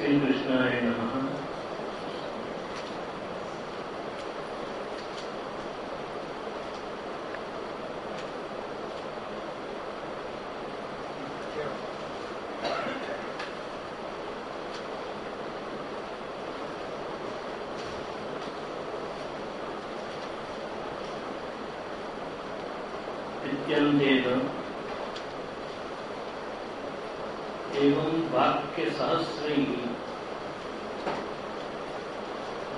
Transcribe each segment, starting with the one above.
શ્રી કૃષ્ણાય નમઃ. नित्यं एवं वाक्य सहस्रैः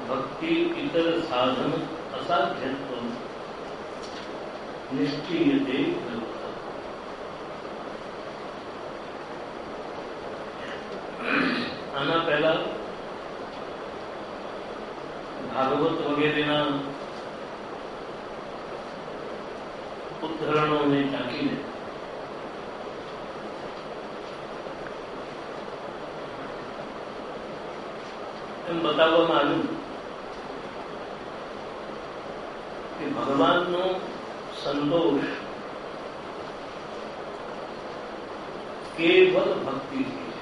भक्ति इतर साधन असाध्यत्वं निश्चीयते सर्वथा. આના પહેલા ભાગવત વગેરેના ઉદ્ધરણોને ટાંકીને એમ બતાવવામાં આવ્યું કે ભગવાનનો સંતોષ કેવલ ભક્તિથી છે.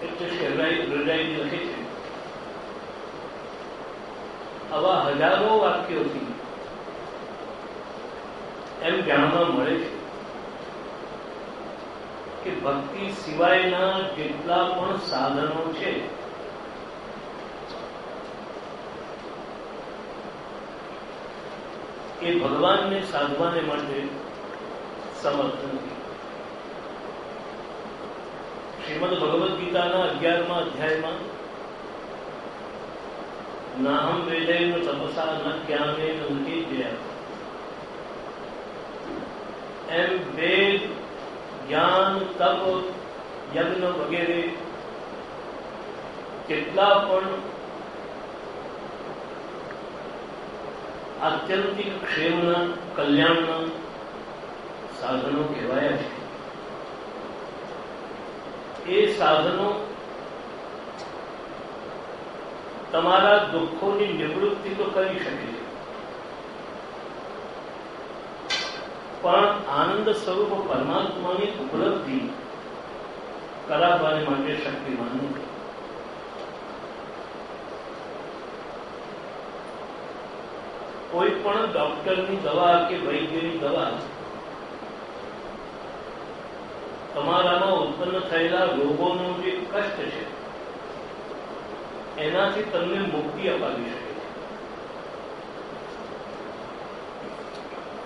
એટલે શહેરાઈ લખે છે આવા હજારો વાક્યોથી એમ જાણવા મળે છે કે ભક્તિ સિવાયના જેટલા પણ સાધનો છે એ ભગવાનને સાધવાને માટે સમર્થ નથી. શ્રીમદ ભગવદ્ ગીતાના 11મા અધ્યાયમાં નાહમ વેદેન તપસા ન જ્ઞાનેન નિકેત્યા એમ વેદ જ્ઞાન તપ યજ્ઞ વગેરે કેટલા પણ આત્યંતિક ક્ષેમના કલ્યાણના સાધનો કહેવાયા છે. એ સાધનો તમારા દુઃખોની નિવૃત્તિ તો કરી શકે છે, પણ આનંદ સ્વરૂપ પરમાત્માની ઉપલબ્ધિ કરાવવાને માટે શક્તિમાન નથી. કોઈ પણ ડોક્ટરની દવા કે વૈદ્યની દવા તમારામાં ઉત્પન્ન થયેલા રોગોનો જે કષ્ટ છે એનાથી તમને મુક્તિ અપાવી શકે છે,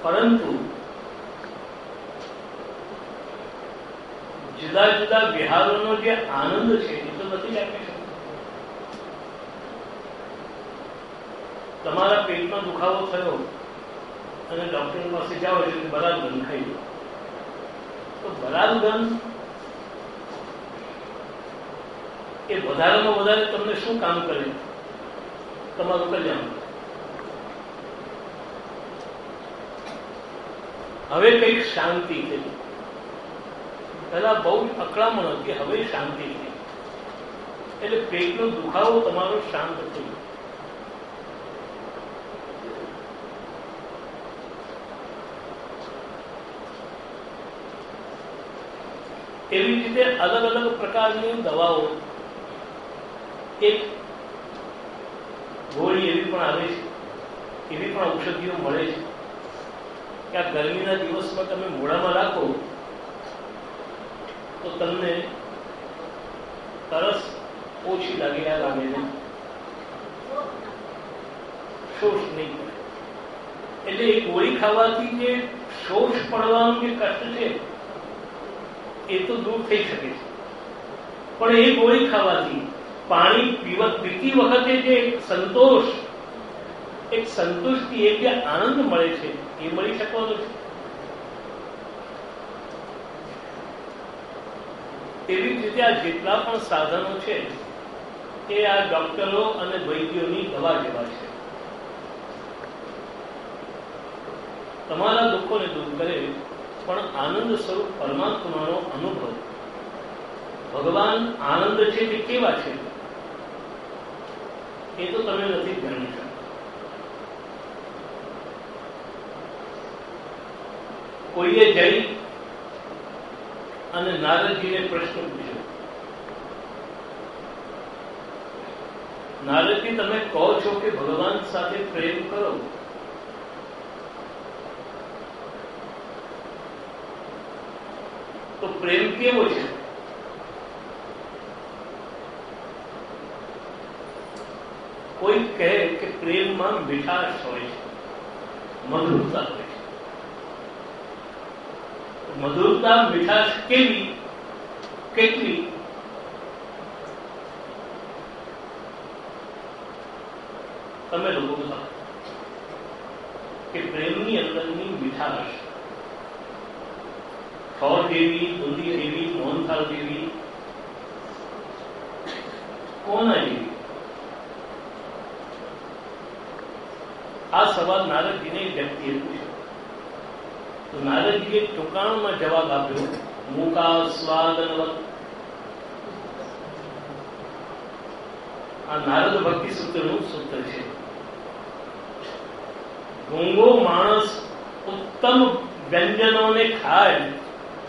પરંતુ જુદા જુદા વિહારોનો જે આનંદ છે એ તો નથી આપી શકતો. તમારા પેટમાં દુખાવો થયો અને ડોક્ટર પાસે જાઓ એટલે બરાબર ખાઈ લો, તો બરાબર એ વધારેમાં વધારે તમને શું કામ કરે? તમારું કલ્યાણ. હવે કઈક શાંતિ થઈ, પહેલા બહુ અકળામણ હતી, હવે શાંતિ થઈ, એટલે પેટનો દુખાવો તમારો શાંત થયો. એવી રીતે અલગ અલગ પ્રકારની દવાઓ, એક ગોળી એવી પણ આવે છે, એવી પણ ઔષધિઓ મળે છે કે આ ગરમીના દિવસમાં તમે મોઢામાં રાખો તો તમને તરસ ઓછી લાગે, આ લાગે ને શોષ નહીં પડે. એટલે એ ગોળી ખાવાથી જે શોષ પડવાનું જે કષ્ટ છે એ તો દૂર થઈ શકે છે, પણ એ ગોળી ખાવાથી પાણી પીતી વખતે જે સંતોષ, એક સંતુષ્ટિ, એક જે આનંદ મળે છે એ મળી શકવાનો છે. એવી જ રીતે આ જેટલા પણ સાધનો છે એ આ ડોક્ટરો અને વૈદ્યોની દવા જેવા છે. તમારા દુઃખોને દૂર કરે, પણ આનંદ સ્વરૂપ પરમાત્માનો અનુભવ, ભગવાન આનંદ છે તે કેવા છે એ તો તમે નથી જાણી શકતા. કોઈએ જઈ અને નારદજીને પ્રશ્ન પૂછ્યો, નારદજી, તમે કહો છો કે ભગવાન સાથે પ્રેમ કરો, તો પ્રેમ કેવો છે? કોઈ કહે કે પ્રેમમાં મીઠાશ હોય છે, મધુરતા હોય છે. મધુરતા, મીઠાશ કેવી, કેટલી? તમે લોકો બધા કે પ્રેમની અંદરની મીઠાશ ખોર જેવી, બુંદી જેવી, મોહનથાળ જેવી, કોના જેવી? આ સવાલ નારદજીને વ્યક્તિએ પૂછ્યો. તો નારદજીએ ટૂંકાણમાં જવાબ આપ્યો, મૂકા સ્વાદનવત. આ નારદ ભક્તિ સૂત્રનું સૂત્ર છે. ગૂંગો માણસ ઉત્તમ વ્યંજનોને ખાય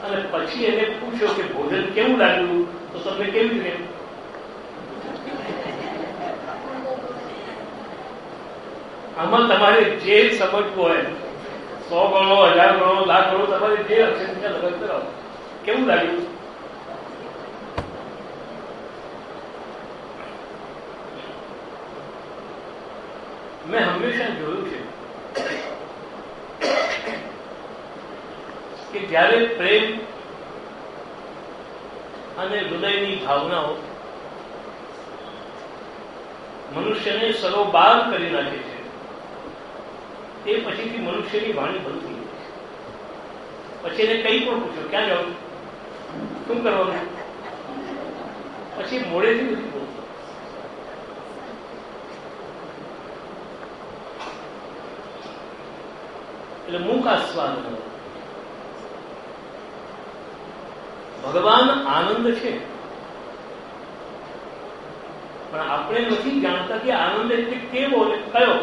અને પછી એને પૂછ્યો કે ભોજન કેવું લાગ્યું, તો તમને કેવી રીતે? આમાં તમારે જે સમજવું હોય, 100 ગણો, 1000 ગણો, લાખ ગણો, તમારે જે અક્ષર લગન કરાવો. કેવું લાગ્યું? મેં હંમેશા જોયું છે કે જ્યારે પ્રેમ અને હૃદયની ભાવનાઓ મનુષ્યને સરોબાર કરી નાખે છે, તે પછીથી મનુષ્યની વાણી બંધ થઈ જાય છે. પછી એને કંઈ પણ પૂછો, ક્યાં જાવ, શું કરવાનું, પછી મોડેથી નથી બોલતો. એટલે મૂકાસ્વાદ. ભગવાન આનંદ છે, પણ આપણે નથી જાણતા કે આનંદ એટલે કેવો અને કયો.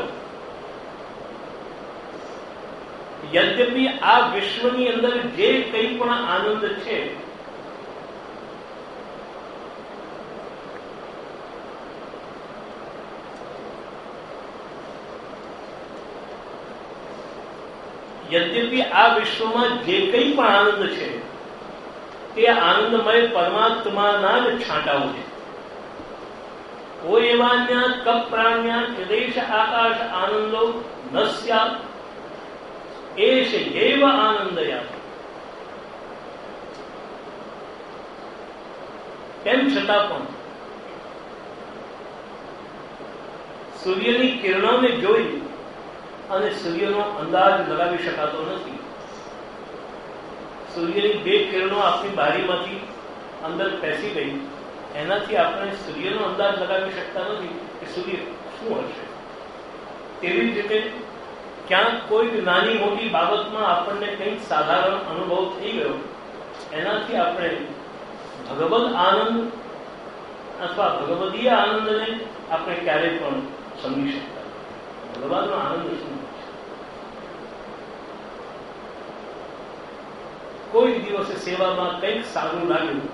યદ્યપિ આ વિશ્વની અંદર જે કંઈ પણ આનંદ છે, યદ્યપિ આ વિશ્વમાં જે કંઈ પણ આનંદ છે તે આનંદમય પરમાત્માના જ છાંટાઓ છે. કોઈ એવાન્યા કપ પ્રાણ્યા હૃદેશ આકાશ આનંદો ન સ્યાત એશ એવ આનંદયા. તેમ છતાં પણ સૂર્યની કિરણોને જોઈ અને સૂર્યનો અંદાજ લગાવી શકાતો નથી. સૂર્યની 2 કિરણો આપણી બારીમાંથી અંદર પેસી ગઈ, એનાથી આપણે સૂર્યનો અંદાજ લગાવી શકતા નથી કે સૂર્ય શું હશે. તેવી જ રીતે ક્યાંક કોઈક નાની મોટી બાબતમાં આપણને કંઈક સાધારણ અનુભવ થઈ ગયો, એનાથી આપણે ભગવદ આનંદ અથવા ભગવદીય આનંદને આપણે ક્યારેય પણ સમજી શકતા. ભગવાનનો આનંદ શું છે? કોઈ દિવસે સેવામાં કંઈક સારું લાગ્યું,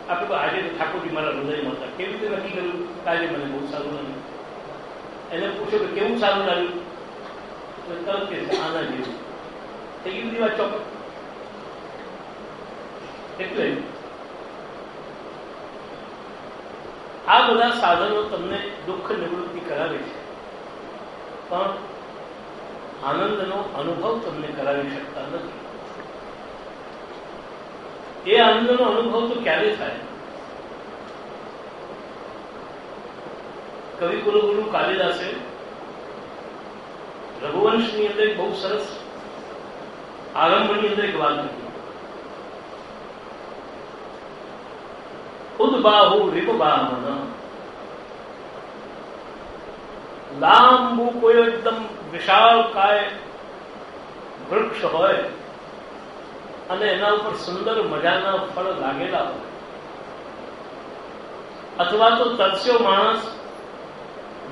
આપણે આજે તો ઠાકોરજી મારા હૃદયમાં હતા, કેવી રીતે નક્કી કર્યું કે આજે મને બહુ સારું લાગ્યું? એને પૂછ્યો કે કેવું સારું લાગ્યું, તો તરત કે આના જેવું. એ બધી વાત ચોક્કસ. એટલે આ બધા સાધનો તમને દુઃખ નિવૃત્તિ કરાવે છે, પણ આનંદનો અનુભવ તમને કરાવી શકતા નથી. એ આનંદનો અનુભવ તો ક્યારે થાય? કવિ કુલગુરુ કાલિદાસે રઘુવંશની અંદર બહુ સરસ આરંભની અંદર એક વાત હતી. ઉદબાહુ રીપબાહન, લાંબુ કોઈ એકદમ વિશાળ કાય વૃક્ષ હોય અને એના ઉપર સુંદર મજાના ફળ લાગેલા હોય, અથવા તો તરસ્યો માણસ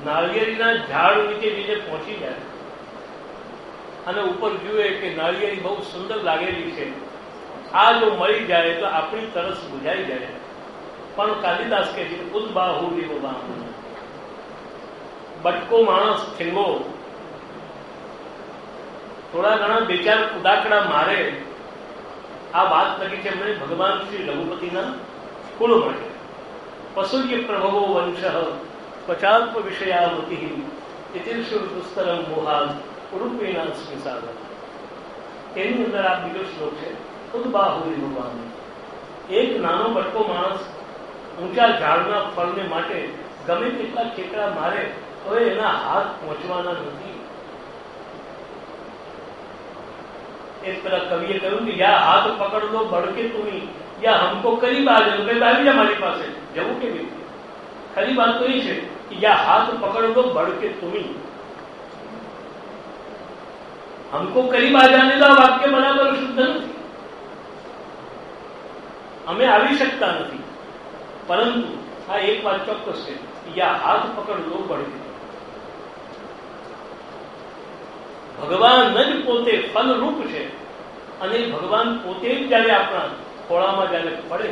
નાળિયેરીના ઝાડ નીચે જઈને પહોંચી જાય અને ઉપર જુએ કે નાળિયેરી બહુ સુંદર લાગેલી છે, આ જો મળી જાય તો આપણી તરસ બુઝાઈ જાય. પણ કાલિદાસ કહે છે ઉદબાહુ બટકો માણસ ઠીંગો થોડા ઘણા બે ચાર ઉદાકડા મારે, આ વાત લખી છે એમણે ભગવાન શ્રી રઘુપતિના કુળ માટે. પશુર્ય પ્રભવો વંશ પચાલ્પ વિષયાવતિ ઇતિર્ષુ પુસ્તરમ મોહાલ ઉરૂપેણાસ્મિ સાગર. એની અંદર આ બીજો શ્લોક છે ઉદબાહુ ભગવાન. એક નાનો બટકો માણસ ઊંચા ઝાડના ફળને માટે ગમે તેટલા ખેકડા મારે તો એના હાથ પહોંચવાના નથી. એક પેલા કવિએ કહ્યું કે યા હાથ પકડ દો બળકે તુમી યા હમકો કરીબ આ જવું, કઈ આવી જા મારી પાસે, જવું કેવી રીતે? ખરી વાત તો એ છે કે યા હાથ પકડ દો બળકે તુમી, હમકો કરીબ આ જાને દો. વાક્ય બરાબર શુદ્ધ નથી, અમે આવી શકતા નથી. પરંતુ આ એક વાત ચોક્કસ છે, યા હાથ પકડ દો બળકે. ભગવાન જ પોતે ફલરૂપ છે અને ભગવાન પોતે જ જયારે આપણા ખોળામાં જયારે પડે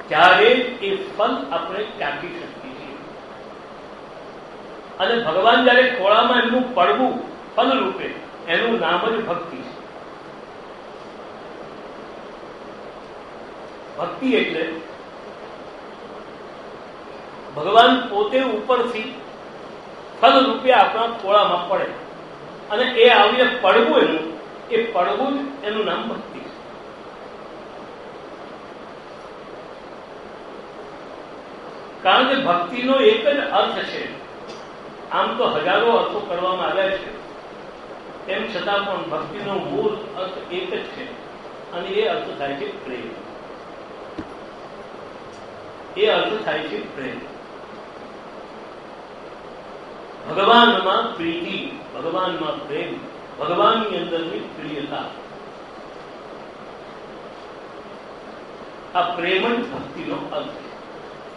ત્યારે એ ફલ આપણે ચાખી શકીએ છીએ. અને ભગવાન જયારે ખોળામાં એમનું પડવું ફલરૂપે, એનું નામ જ ભક્તિ છે. ભક્તિ એટલે ભગવાન પોતે ઉપરથી ફલ રૂપે આપણા ખોળામાં પડે અને એ આવીને પડવું, એ પડવું જ એનું નામ ભક્તિ છે. કારણ કે ભક્તિનો એક જ અર્થ છે. આમ તો હજારો અર્થો કરવામાં આવ્યા છે, તેમ છતાં પણ ભક્તિનો મૂળ અર્થ એક જ છે અને એ અર્થ થાય છે પ્રેમ. એ અર્થ થાય છે પ્રેમ. ભગવાનમાં પ્રીતિ, ભગવાનમાં પ્રેમ, ભગવાનની અંદરની પ્રિયતા, આ પ્રેમ જ ભક્તિનો અર્થ છે.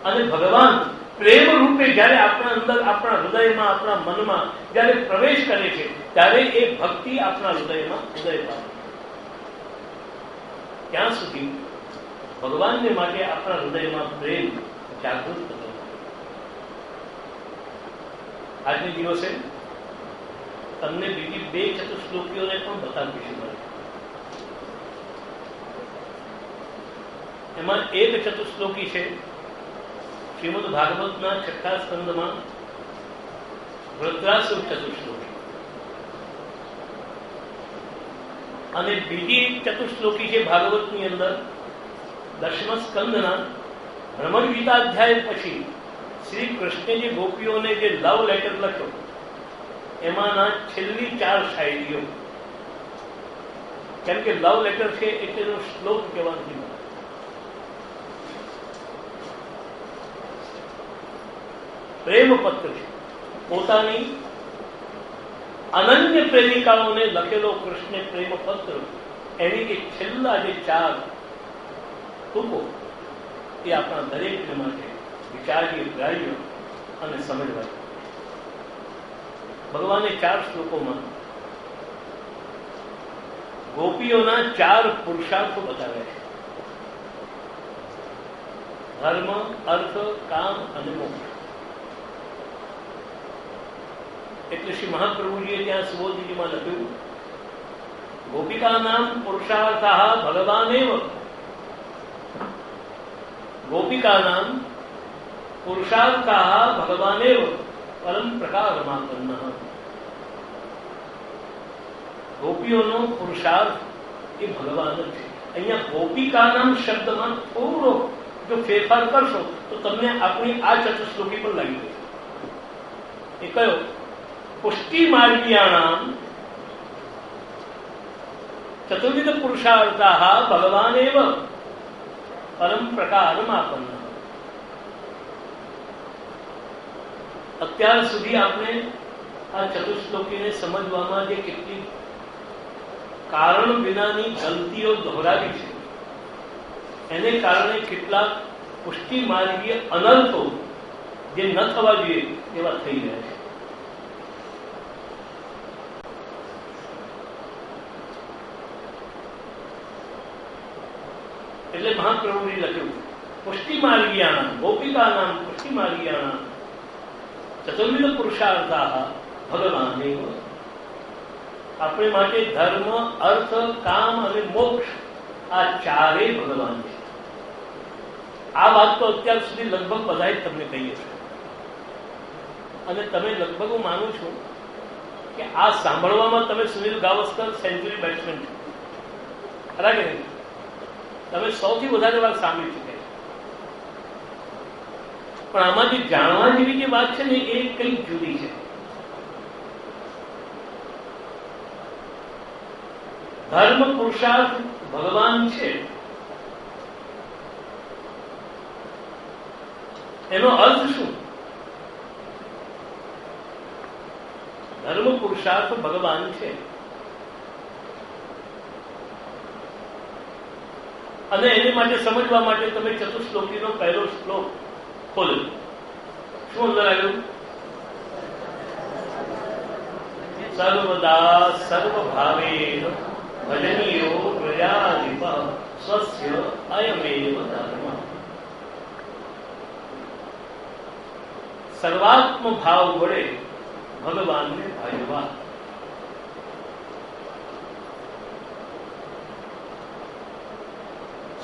અને ભગવાન પ્રેમ રૂપે જયારે આપણા અંદર, આપણા હૃદયમાં, આપણા મનમાં જયારે પ્રવેશ કરે છે ત્યારે એ ભક્તિ આપણા હૃદયમાં ઉદય પામે. ત્યાં સુધી ભગવાનને માટે આપણા હૃદયમાં પ્રેમ જાગૃત થતો. આજની દિવસે તમને બીજી બે ચતુશ્લોકીઓને પણ બતાવીશું. એમાં એક ચતુશ્લોકી છે શ્રીમદ ભાગવતના 6થા સ્કંદમાં વૃદ્ધાસુર ચતુશ્લોકી, અને બીજી ચતુશ્લોકી છે ભાગવતની અંદર 10મા સ્કંદના ભ્રમણ ગીતાધ્યાય પછી શ્રી કૃષ્ણે જે ગોપીઓને જે લવ લેટર લખ્યો એમાંના છેલ્લી 4 શાયરીઓ. કેમ કે લવ લેટર છે એટલે એનો શ્લોક કહેવાનું, પ્રેમ પત્ર છે. પોતાની અનન્ય પ્રેમિકાઓને લખેલો કૃષ્ણે પ્રેમ પત્ર, એની કે છેલ્લા જે 4 ટૂંકો એ આપણા દરેકને માટે વિચારીએ, ગ્રાહ્ય અને સમજવાય. ભગવાને 4 શ્લોકોમાં ગોપીઓના 4 પુરુષાર્થો બતાવ્યા છે: ધર્મ, અર્થ, કામ અને મોક્ષ. એટલે શ્રી મહાપ્રભુજીએ ત્યાં સુબોધજીમાં લખ્યું, ગોપિકા નામ પુરુષાર્થા ભગવાનેવ, ગોપિકા નામ પુરુષાર્થા ભગવાનેવ પરમ પ્રકારમાપન્ન. ગોપીઓનો પુરુષાર્થ એ ભગવાન જ છે. અહીંયા ગોપિકા નામ શબ્દમાં થોડો જો ફેરફાર કરશો તો તમને આપણી આ ચતુશ્લોકી પણ લાગી જશે. એ કયો? પુષ્ટિ માર્ગીયાણામ ચતુર્વિધ પુરુષાર્થા ભગવાનેવ પરમ પ્રકારમાપન્ન. અત્યાર સુધી આપણે આ ચતુશ્લોકીને સમજવામાં જે કેટલી કારણ વિનાની ગલતીઓ દોહરાવી છે, એને કારણે કેટલાક પુષ્ટિ માર્ગીય અનર્થો જે ન થવા જોઈએ એવા થઈ રહ્યા છે. એટલે મહાપ્રભુજી લખ્યું પુષ્ટિ માર્ગીયાણા ગોપિકાનામ પુષ્ટિ માર્ગીયાણા ચતુર્વિધ પુરુષાર્થા ભગવાન. આપણે માટે ધર્મ, અર્થ, કામ અને મોક્ષ આ ચારેય ભગવાન છે. આ વાત તો અત્યાર સુધી લગભગ બધા જ તમને કહીએ છે અને તમે લગભગ હું માનું છું કે આ સાંભળવામાં તમે સુનિલ ગાવસ્કર સેન્ચુરી બેટ્સમેન છો, ખરા કે નહીં? તમે સૌથી વધારે વાત સાંભળી ચૂક્યા છો. પણ આમાંથી જાણવા જેવી જે વાત છે ને એ કંઈક જુદી છે. ધર્મ પુરુષાર્થ ભગવાન છે એનો અર્થ શું? ધર્મ પુરુષાર્થ ભગવાન છે અને એને માટે સમજવા માટે તમે ચતુશ્લોકીનો પહેલો શ્લોક ખોલો. શું અંદર આવ્યું? સર્વદા સર્વભાવે ભજનીયો પ્રજાધિપ સ્વસ્ય અયમેવ ધર્મ. સર્વાત્મ ભાવ વડે ભગવાનને ભજવા.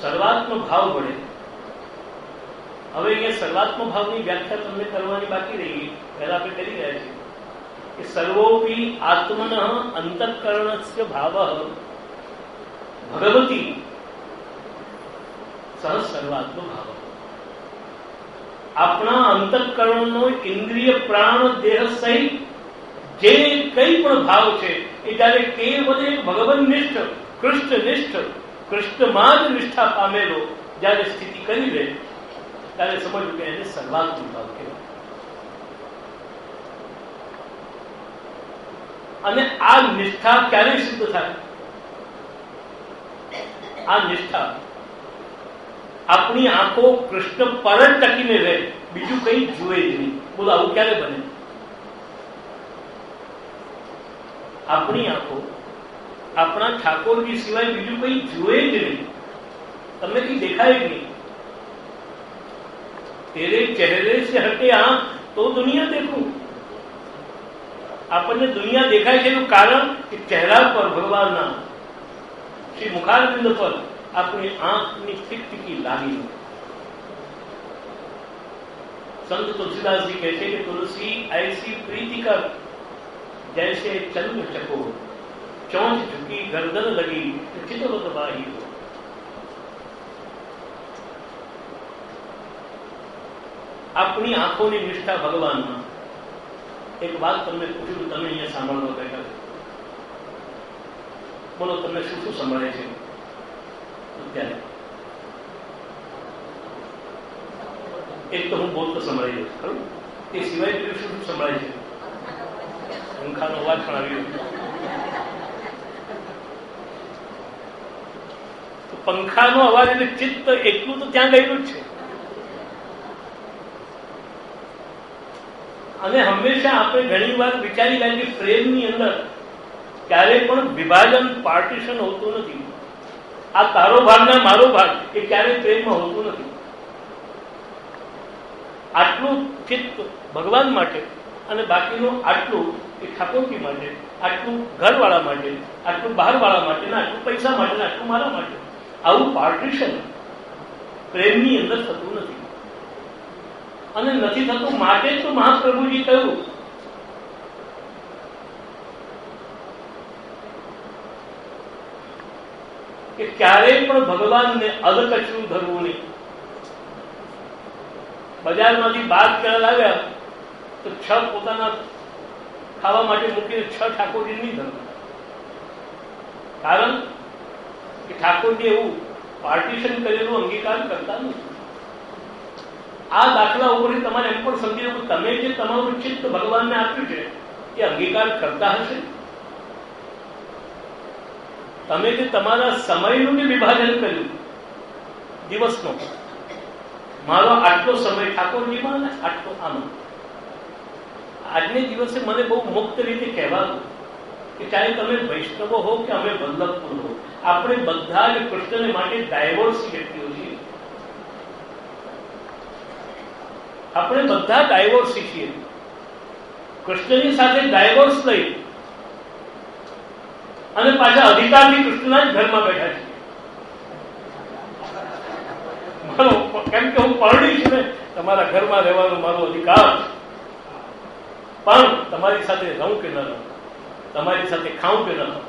સર્વાત્મ ભાવ વડે. હવે અહીંયા સર્વાત્મ ભાવની વ્યાખ્યા તમને કરવાની બાકી રહી. પહેલા આપણે કરી રહ્યા છીએ કે સર્વોપી આત્મન અંતઃકરણસ્ય ભાવ ભગવતી સહ સર્વાત્મ ભાવ. આપણા અંતઃકરણનો ઇન્દ્રિય પ્રાણ દેહ સહિત જે કંઈ પણ ભાવ છે એ જયારે કેવળ ભગવાન નિષ્ઠ કૃષ્ણ નિષ્ઠ કૃષ્ણમાં જ નિષ્ઠા પામેલો જયારે સ્થિતિ કરી લે ત્યારે સમજવું કે એને સર્વાત્મ ભાવ કહેવાય. અને આ નિષ્ઠા ક્યારે સિદ્ધ થાય? આ નિષ્ઠા આપણી આંખો કૃષ્ણ પર જ ટકીને રહે, બીજું કંઈ જુએ જ નહીં. બોલો આવું ક્યારે બને? આપણી આંખો આપણા ઠાકોરજી સિવાય બીજું કંઈ જુએ જ નહીં, તમને કઈ દેખાય જ નહીં. તેરે ચહેરે સે હટે આંખ તો દુનિયા દેખું. આપણને દુનિયા દેખાય છે એનું કારણ કે ચહેરા પર ભગવાનના શ્રી મુખારબિંદ પર આપણી આંખની ટીકટીકી લાગી. સંત તુલસીદાસજી કહે છે કે તુલસી ऐसी प्रीति कर जैसे चंद्र चकोर चौंच झुकी गर्दन लगी चितवत बाही. આપણી આંખોની નિષ્ઠા ભગવાનમાં. એક વાત તમને પૂછ્યું, તમે અહીંયા સાંભળવા બેઠા છો, બોલો તમને શું શું સંભળે છે અત્યારે? એક તો હું બોલતો સંભળાઈ જઈશ, ખરું? એ સિવાય બીજું શું શું સંભળાય છે? પંખાનો અવાજ પણ આવ્યો. તો પંખાનો અવાજ એટલે ચિત્ત એટલું તો ત્યાં ગયેલું જ છે. અને હંમેશા આપણે ઘણી વાર વિચારી ગયા કે પ્રેમની અંદર ક્યારેય પણ વિભાજન પાર્ટીશન હોતું નથી. આ તારો ભાગ ના મારો ભાગ એ ક્યારેય પ્રેમમાં હોતું નથી. આટલું ચિત્ત ભગવાન માટે અને બાકીનું આટલું એ ઠાકોરજી માટે, આટલું ઘરવાળા માટે, આટલું બહારવાળા માટે, આટલું પૈસા માટે, આટલું મારા માટે. આવું પાર્ટીશન પ્રેમની અંદર થતું નથી. અને નથી થતું માટે તો મહાપ્રભુજી કહ્યું કે ક્યારેય પણ ભગવાનને અધકચરું ધરવું નહીં. બજારમાંથી 12 કેળા લાવ્યા તો 6 પોતાના ખાવા માટે મૂકીને 6 ઠાકોરજી નહીં ધરવા. કારણ કે ઠાકોરજી એવું પાર્ટીશન કરેલું અંગીકાર કરતા નથી. આ દાખલા ઉપરથી તમારે એમ પણ સમજી લો કે તમે જે તમારું ચિત્ત ભગવાનને આપ્યું છે એ અંગીકાર કરતા હશે. તમે જે તમારા સમયનું જે વિભાજન કર્યું દિવસનો, મારો આટલો સમય ઠાકોરજીમાં અને આટલો આમાં. આજને દિવસે મને બહુ મુક્ત રીતે કહેવાનું કે ચાહે તમે વૈષ્ણવો હો કે અમે વલ્લભપુર હો, આપણે બધા જ કૃષ્ણને માટે ડાયવર્સ વ્યક્તિઓ છીએ. આપણે બધા ડાયવર્સી છીએ. કૃષ્ણની સાથે ડાયવર્સ લઈ અને પાછા અધિકારથી કૃષ્ણના જ ઘરમાં બેઠા છીએ. કેમ કે હું પરણી છું ને, તમારા ઘરમાં રહેવાનો મારો અધિકાર છે. પણ તમારી સાથે રહું કે ન રહું, તમારી સાથે ખાઉં કે ન ખાઉં,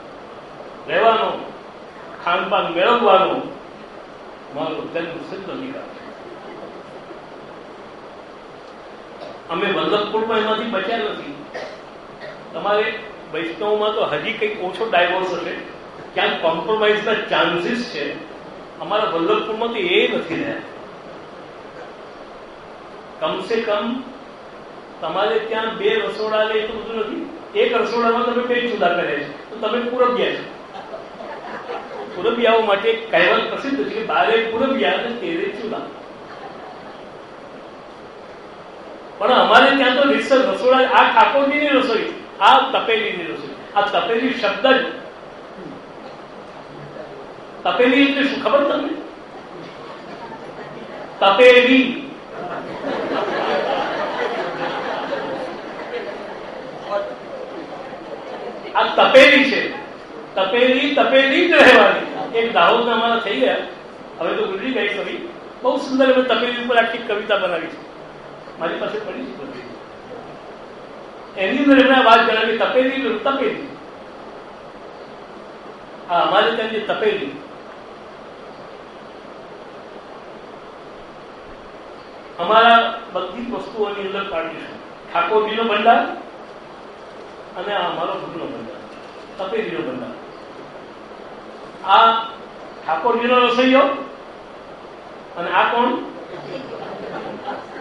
રહેવાનો, ખાનપાન મેળવવાનો મારો જન્મ સિદ્ધ અધિકાર છે. અમે વલ્લભપુરમાં એમાંથી બચ્યા નથી. તમારે વૈષ્ણવમાં તો હજી કંઈક ઓછો ડાયવોર્સ હશે, ક્યાંક કોમ્પ્રોમાઇઝના ચાન્સીસ છે. અમારા વલ્લભપુરમાં તો એ નથી રહ્યા. કમસે કમ તમારે ત્યાં 2 રસોડા લે તો બધું નથી. એક રસોડામાં તમે 2 ચૂલા કર્યા છે તો તમે પૂરબિયા છો. પૂરબિયાઓ માટે કહેવત પ્રસિદ્ધ છે કે 12 પૂરબિયા અને 13 ચૂલા. પણ અમારે ત્યાં તો રીતસર રસોડા, આ ઠાકોરજીની રસોઈ, આ તપેલીની રસોઈ. આ તપેલી શબ્દ જ, તપેલી એટલે શું ખબર તમને? તપેલી આ તપેલી છે. તપેલી તપેલી જ રહેવાની. એક દાહોદના અમારા થઈ ગયા, હવે તો ગુજરી ગઈ કવિ, બહુ સુંદર અમે તપેલી ઉપર આખી કવિતા બનાવી છે. મારી પાસે પડી છે બધી. એની અંદર એમણે વાત જણાવી, તપેલી તપેલી. આ અમારે ત્યાં જે તપેલી, અમારા બધી વસ્તુઓની અંદર પાર્ટીશન, ઠાકોરજીનો ભંડાર અને આ અમારો ભૂતનો ભંડાર, તપેલીનો ભંડાર. આ ઠાકોરજીનો રસોઈયો અને આ કોણ?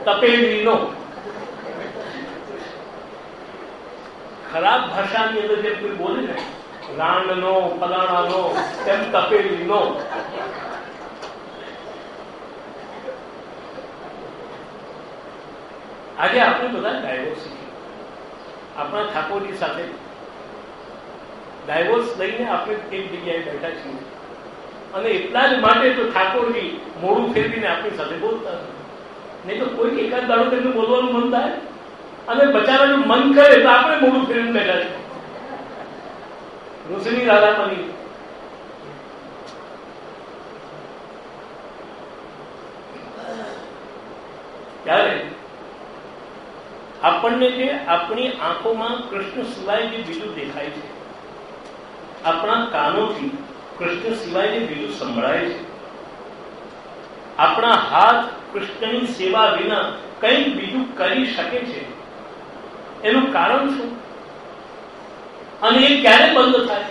તપેલીનો. ખરાબ ભાષાની અંદર જે કોઈ બોલે ને, રાંડનો, ફલાણાનો, તેમ તપેલીનો. આજે આપણે બધા ડાયવોર્સ છીએ. આપણા ઠાકોરજી સાથે ડાયવોર્સ લઈને આપણે એક જગ્યાએ બેઠા છીએ. અને એટલા જ માટે તો ઠાકોરજી મોડું ફેરવીને આપણી સાથે બોલતા હતા. નહીં તો કોઈ એકાદ દાડો તેમને બોલવાનું મન થાય, અને બચારાનું મન કરે તો આપણે મોડું ફેરવીને બેઠા છીએ. ઋષિની રાધામણી ત્યારે આપણને જે આપણી આંખોમાં કૃષ્ણ સિવાય જે બીજું દેખાય છે, આપણા કાનોથી કૃષ્ણ સિવાય જે બીજું સંભળાય છે, આપણા હાથ કૃષ્ણની સેવા વિના કંઈક બીજું કરી શકે છે, એનું કારણ શું? અને એ ક્યારે બંધ થાય?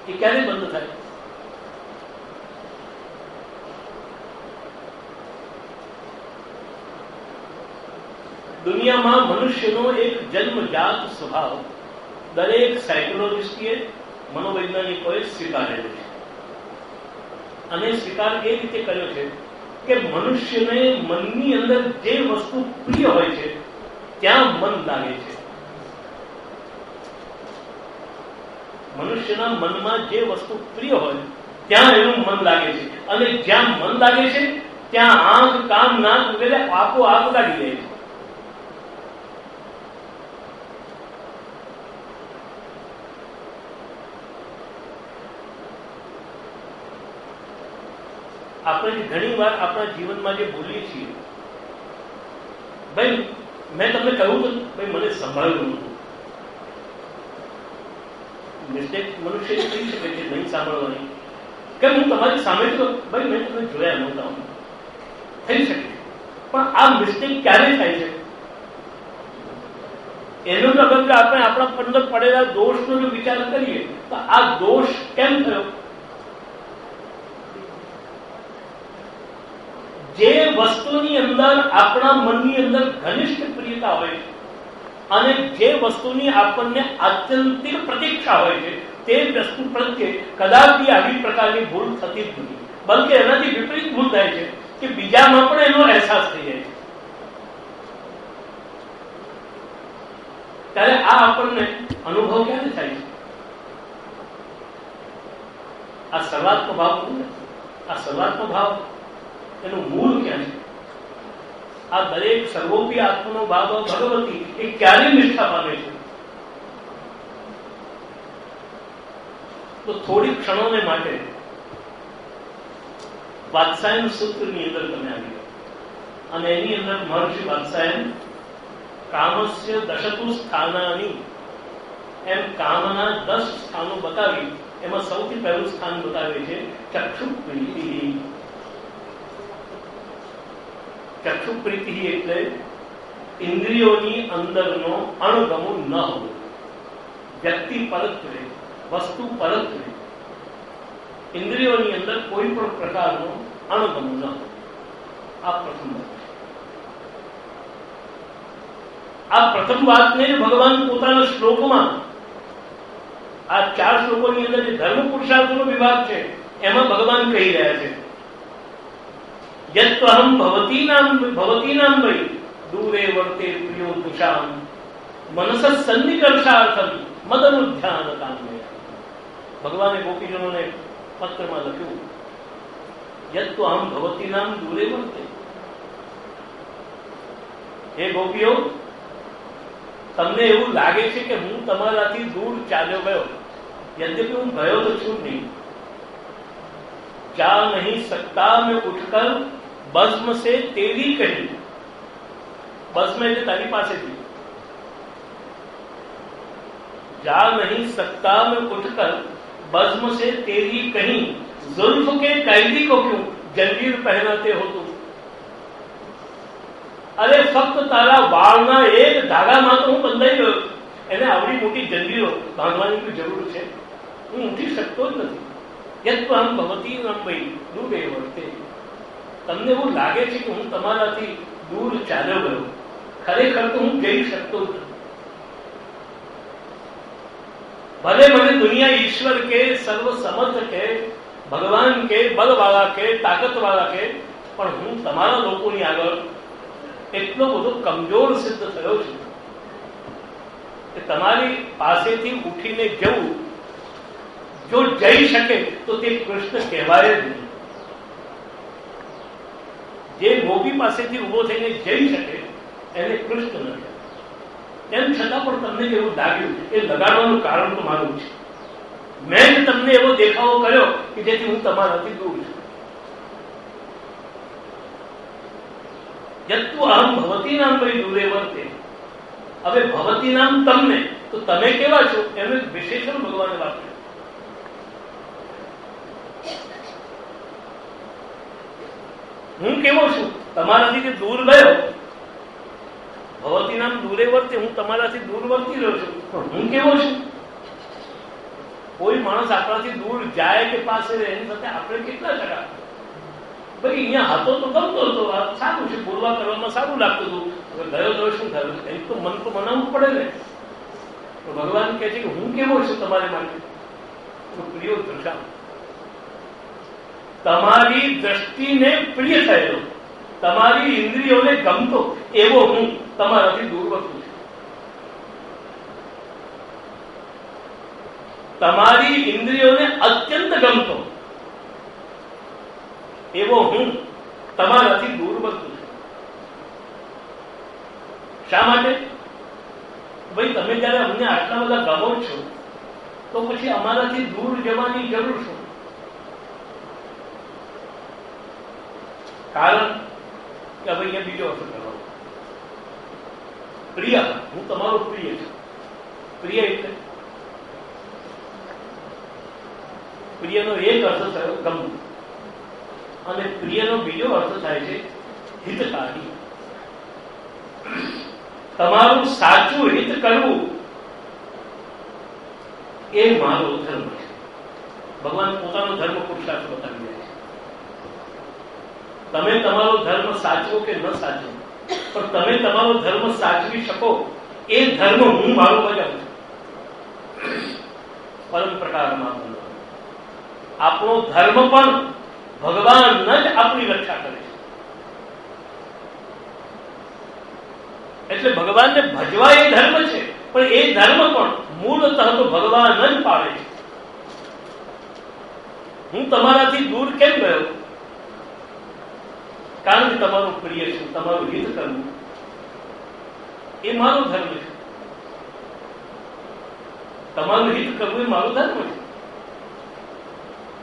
એ ક્યારે બંધ થાય? દુનિયામાં મનુષ્યનો એક જન્મજાત સ્વભાવ દરેક સાયકોલોજીસ્ટે, મનોવૈજ્ઞાનિકોએ સ્વીકારેલો છે. અને સ્વીકાર એ રીતે કર્યો છે કે મનુષ્યને મનની અંદર જે વસ્તુ પ્રિય હોય છે ત્યાં મન લાગે છે. મનુષ્યના મનમાં જે વસ્તુ પ્રિય હોય ત્યાં એનું મન લાગે છે. અને જ્યાં મન લાગે છે ત્યાં આંખ, કાન, નાક વગેરે આપોઆપ લાગી જાય છે. આપણે ઘણી વાર આપણા જીવનમાં જે બોલીએ છીએ, ભાઈ મેં તમને કહ્યું તો ભાઈ મને સંભાળ્યું નતું. મિસ્ટેક મનુષ્ય થઈ શકે છે નહીં સાંભળવાની. કે હું તમારી સામે તો ભાઈ મેં તમને જોયા નહોતા, થઈ શકે. પણ આ મિસ્ટેક ક્યારે થાય છે? એનો તો અગર આપણે આપણા અંદર પડેલા દોષનો જો વિચાર કરીએ તો આ દોષ કેમ થયો? જે વસ્તુની અંદર આપણા મનની અંદર ઘનિષ્ઠ પ્રિયતા હોય છે અને જે વસ્તુની આપણને આત્યંતિક પ્રતીક્ષા હોય છે તે વસ્તુ પ્રત્યે કદાચ આવી પ્રકારની ભૂલ થતી જ નથી, બલકે એનાથી વિપરીત ભૂલ થાય છે કે બીજામાં પણ એનો અહેસાસ થઈ જાય છે. ત્યારે આ આપણને અનુભવ ક્યારે થાય છે? આ સર્વાત્મ ભાવ, આ સર્વાત્મ ભાવ એનું મૂળ ક્યાં છે? આ દરેક સર્વોપી આત્મનો ભાવ ભગવતી એ ક્યારે નિષ્ઠા પામે છે? તો થોડી ક્ષણોને માટે વાત્સાયન સૂત્રની અંદર તમે આવી ગયો અને એની અંદર મહર્ષિ વાત્સાયન કામસ્ય દશતુ સ્થાનાની એમ કામના 10 સ્થાનો બતાવી એમાં સૌથી પહેલું સ્થાન બતાવે છે ચક્ષુ પ્રીતિ. ચક્ષુ પ્રીતિ એટલે ઇન્દ્રિયોની અંદરનો અણગમો ન હોવો, વ્યક્તિ પરત્વે, વસ્તુ પરત્વે ઇન્દ્રિયોની અંદર કોઈ પણ પ્રકારનો અણગમો ન હોવો. આ પ્રથમ વાત છે. આ પ્રથમ વાતને ભગવાન પોતાના શ્લોકમાં આ 4 શ્લોકોની અંદર જે ધર્મ પુરુષાર્થનો વિભાગ છે એમાં ભગવાન કહી રહ્યા છે યત્વહમ ભવતીનામ વૈ દૂરે વર્તે પ્રિયો દુષામ મનસ સન્નિકર્ષાર્થમ મદનુધ્યાન કામયા. ભગવાને ગોપીજનોને પત્રમાં લખ્યું યત્વહમ ભવતીનામ દૂરે વર્તે. હે ગોપીઓ, તમને એવું લાગે છે કે હું તમારાથી દૂર ચાલ્યો ગયો, यद्यपि હું ગયો તો છું નહીં. जा नहीं सकता मैं उठकर बज्म से तेरी कही. बज्म એટલે તારી પાસેથી. जा नहीं सकता मैं उठकर बज्म से तेरी कही जुल्फ के कैदी को क्यों जंजीर पहनाते हो तुम. અરે ફક્ત તારા વાળના એક ધાગામાં તો હું બંધાઈ ગયો. એને આવડી મોટી જંજીરો બાંધવાની કોઈ જરૂર છે? હું ઉઠી શકતો જ નથી. યત્વહમ ભવતીનામ વૈ દૂરે વર્તે. તમને એવું લાગે છે કે હું તમારાથી દૂર ચાલ્યો ગયો, ખરેખર તો હું જઈ શકતો જ નથી. ભલે મને દુનિયા ઈશ્વર કે, સર્વ સમર્થ કે, ભગવાન કે, બલવાળા કે, તાકાતવાળા કે, પણ હું તમારા લોકોની આગળ એટલો બધો કમજોર સિદ્ધ થયો છું કે તમારી પાસેથી ઉઠીને જવું, જો જઈ શકે તો તે કૃષ્ણ કહેવાય જ નહીં. જે ગોપી પાસેથી ઉભો થઈને જઈ શકે એને કૃષ્ણ ન કહેવાય. તેમ છતાં પણ તમને એવું લાગ્યું એ લગાડવાનું કારણ તો મારું છે. મેં જ તમને એવો દેખાવો કર્યો કે જેથી હું તમારાથી દૂર છું. યત્તુ અહમ ભવતી નામ વૈ દૂરે વર્તે. હવે ભવતી નામ તમને, તો તમે કેવા છો એનું વિશેષણ ભગવાને વાપર્યું. હું કેવો છું? તમારાથી જે દૂર ગયો, ભવતી નામ દૂરે વર્તે, હું તમારાથી દૂર વર્તી રહ્યો છું, પણ હું કેવો છું? કોઈ માણસ આપણાથી દૂર જાય કે પાસે રહે એની સાથે આપણે કેટલા ટકા? ભાઈ અહીંયા હતો તો ગમતો હતો, સારું છે, બોલવા કરવામાં સારું લાગતું હતું, હવે ગયો તો શું થયું? એમ તો મન તો મનાવવું પડે ને. તો ભગવાન કહે છે કે હું કેવો છું તમારે માટે? પ્રિયો દર્શાવ. તમારી દ્રષ્ટિને પ્રિય થયેલો, તમારી ઇન્દ્રિયોને ગમતો એવો હું તમારાથી દૂર વર્તું છું. તમારી ઇન્દ્રિયોને અત્યંત ગમતો એવો હું તમારાથી દૂર વર્તું છું. શા માટે? ભાઈ તમે જયારે અમને આટલા બધા ગમો છો તો પછી અમારાથી દૂર જવાની જરૂર શું? કારણ કે હવે અહીંયા બીજો અર્થ કરવાનો. પ્રિય, હું તમારો પ્રિય છું. પ્રિય એટલે પ્રિયનો એક અર્થ થયો ગમવું, અને પ્રિયનો બીજો અર્થ થાય છે હિતકારી. તમારું સાચું હિત કરવું એ મારો ધર્મ છે. ભગવાન પોતાનો ધર્મ પુરુષાર્થ બતાવી રહ્યા છે. તમે તમારો ધર્મ સાચવો કે ન સાચવો, પણ તમે તમારો ધર્મ સાચવી શકો એ ધર્મ હું મારો બજાવું છું. પરમ પ્રકારમાં આપણો ધર્મ પણ ભગવાન જ આપણી રક્ષા કરે છે. એટલે ભગવાનને ભજવા એ ધર્મ છે, પણ એ ધર્મ પણ મૂળતઃ તો ભગવાન જ પાડે છે. હું તમારાથી દૂર કેમ ગયો? કારણ કે તમારું પ્રિય છું, તમારું હિત કરવું એ મારો ધર્મ છે. તમારું હિત કરવું એ મારો ધર્મ છે.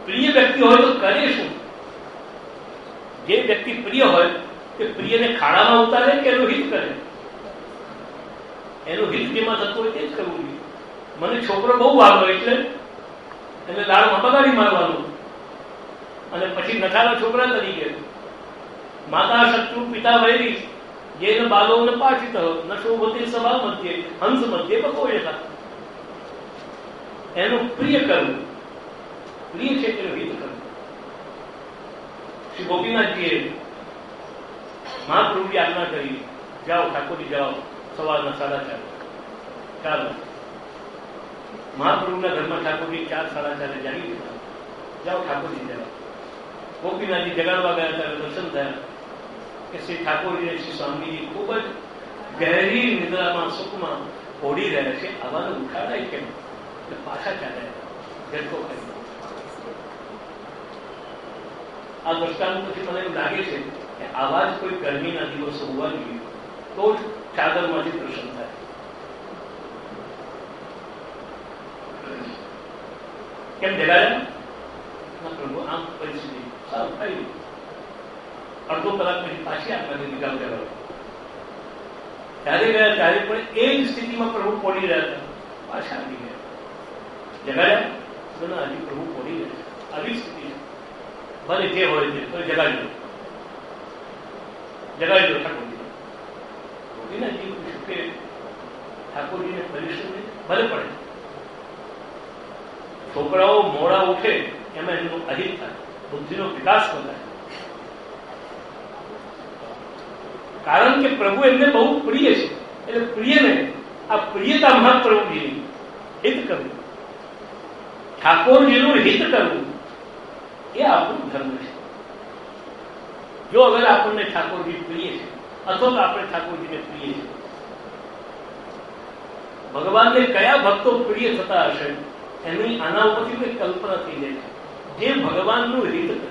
પ્રિય વ્યક્તિ હોય તો કરે શું? જે વ્યક્તિ પ્રિય હોય તે પ્રિયને ખાડામાં ઉતારે કે એનું હિત કરે? એનું હિત જેમાં થતું હોય તે જ કરવું જોઈએ. મને છોકરો બહુ વાગો એટલે એને લાડમાં બગાડી મારવાનું અને પછી નઠારા છોકરા તરીકે માતા શત્રુ પિતા વૈરી જેને બાલોને પાઠિત ન શોભતે સભા મધ્યે હંસ મધ્યે બકોયતા. એનું પ્રિય કરવું, પ્રિય છે તેનું હિત કરવું. શ્રી ગોપીનાથજીએ મહાપ્રભુની આજ્ઞા કરી, જાઓ ઠાકોરજી જાઓ સવારના 4:30. ચાલો મહાપ્રભુના ઘરમાં ઠાકોરજી 4-4:30 જાગી ગયા. જાઓ ઠાકોરજી જાઓ. ગોપીનાથજી જગાડવા ગયા ત્યારે દર્શન થયા કે શ્રી ઠાકોરજી શ્રી સ્વામીજી ખૂબ જ ગહેરી નિદ્રામાં સુખમાં ઓઢી રહ્યા છે. આવાનું ઉઠાડાય કેમ? એટલે પાછા ચાલ્યા ઝટકો કરી. આ દ્રષ્ટાંત પછી મને એવું લાગે છે કે આવા જ કોઈ ગરમીના દિવસો હોવા જોઈએ તો જ ચાદરમાંથી દર્શન થાય. કેમ જગાડ્યા? પ્રભુ આમ પરિસ્થિતિ સારું થઈ. અડધો કલાક પછી પાછી આપવાની નિકાલ કરવા ત્યારે ગયા ત્યારે પણ એ જ સ્થિતિમાં પ્રભુ પડી રહ્યા હતા. પાછા આવી ગયા. જગાડ્યા? હજી પ્રભુ પડી ગયા. આવી સ્થિતિ છે. ભલે જે હોય તે તો જગાડી દો, જગાડી દો ઠાકોરજી. ગોપીનાથજી પૂછ્યું કે ઠાકોરજીને પરિશ્રમ ભલે પડે, છોકરાઓ મોડા ઉઠે એમાં એમનું અહિત થાય, બુદ્ધિનો વિકાસ થાય. કારણ કે પ્રભુ એમને બહુ પ્રિય છે. એટલે પ્રિયને આ પ્રિયતા મહાપ્રભુજીની હિત કરવું, ઠાકોરજીનું હિત કરવું એ આપણું ધર્મ છે. જો અગર આપણને ઠાકોરજી પ્રિય છે અથવા તો આપણે ઠાકોરજીને પ્રિય છે, ભગવાનને કયા ભક્તો પ્રિય થતા હશે એની આના ઉપરથી કોઈ કલ્પના થઈ જાય છે. જે ભગવાનનું હિત કરે,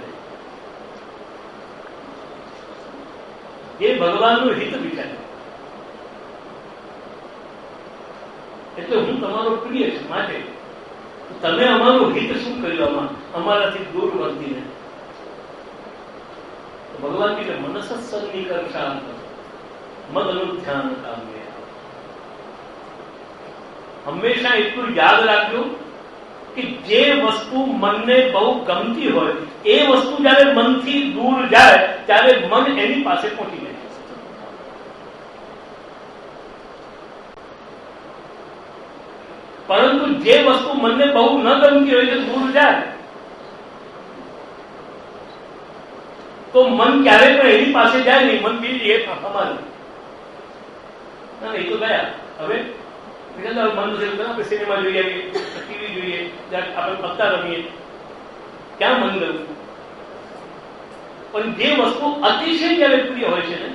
જે ભગવાનનું હિત વિચારે, એટલે હું તમારો પ્રિય છું, માટે તમે અમારું હિત શું કર્યું? અમારાથી દૂર વર્તીને ભગવાન કે મનસત્સંગની કરશાંત મદનું ધ્યાન કામે. હંમેશા એટલું યાદ રાખજો કે જે વસ્તુ મનને બહુ ગમતી હોય એ વસ્તુ જયારે મનથી દૂર જાય ત્યારે મન એની પાસે પહોંચી જાય. પરંતુ જે વસ્તુ મનને બહુ ન ગમતી હોય કે દૂર જાય તો મન ક્યારેય પણ એની પાસે જાય નહીં. મન બીજી એ અમારું ના, એ તો ગયા. હવે મન આપણે સિનેમા જોઈએ, ટીવી જોઈએ, આપણે પત્તા રમીએ, ક્યાં મન ગયું? પણ જે વસ્તુ અતિશય જયારે પ્રિય હોય છે ને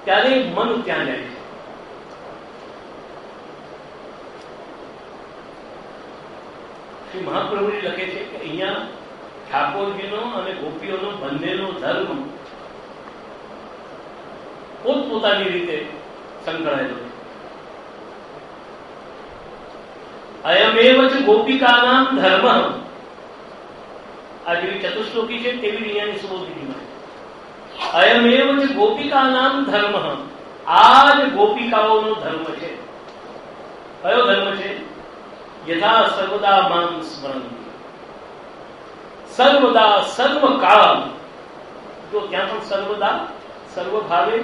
ત્યારે મન ત્યાં જાય છે. શ્રી મહાપ્રભુજી લખે છે કે અહીંયા ઠાકોરજીનો અને ગોપીઓનો બંનેનો ધર્મ પોતપોતાની રીતે સંકળાયેલો છે. અયમેવ ચ ગોપિકાનામ ધર્મ. આ જેવી ચતુશ્લોકી છે તેવી અહીંયાની સુબોધિનીમાં અયમેવ ચ ગોપિકાનામ ધર્મ. આ જ ગોપિકાઓનો ધર્મ છે. કયો ધર્મ છે? યથા સર્વદા મામ સ્મરંતિ. સર્વદા સર્વકાળ. જો ત્યાં પણ સર્વદા સર્વભાવે,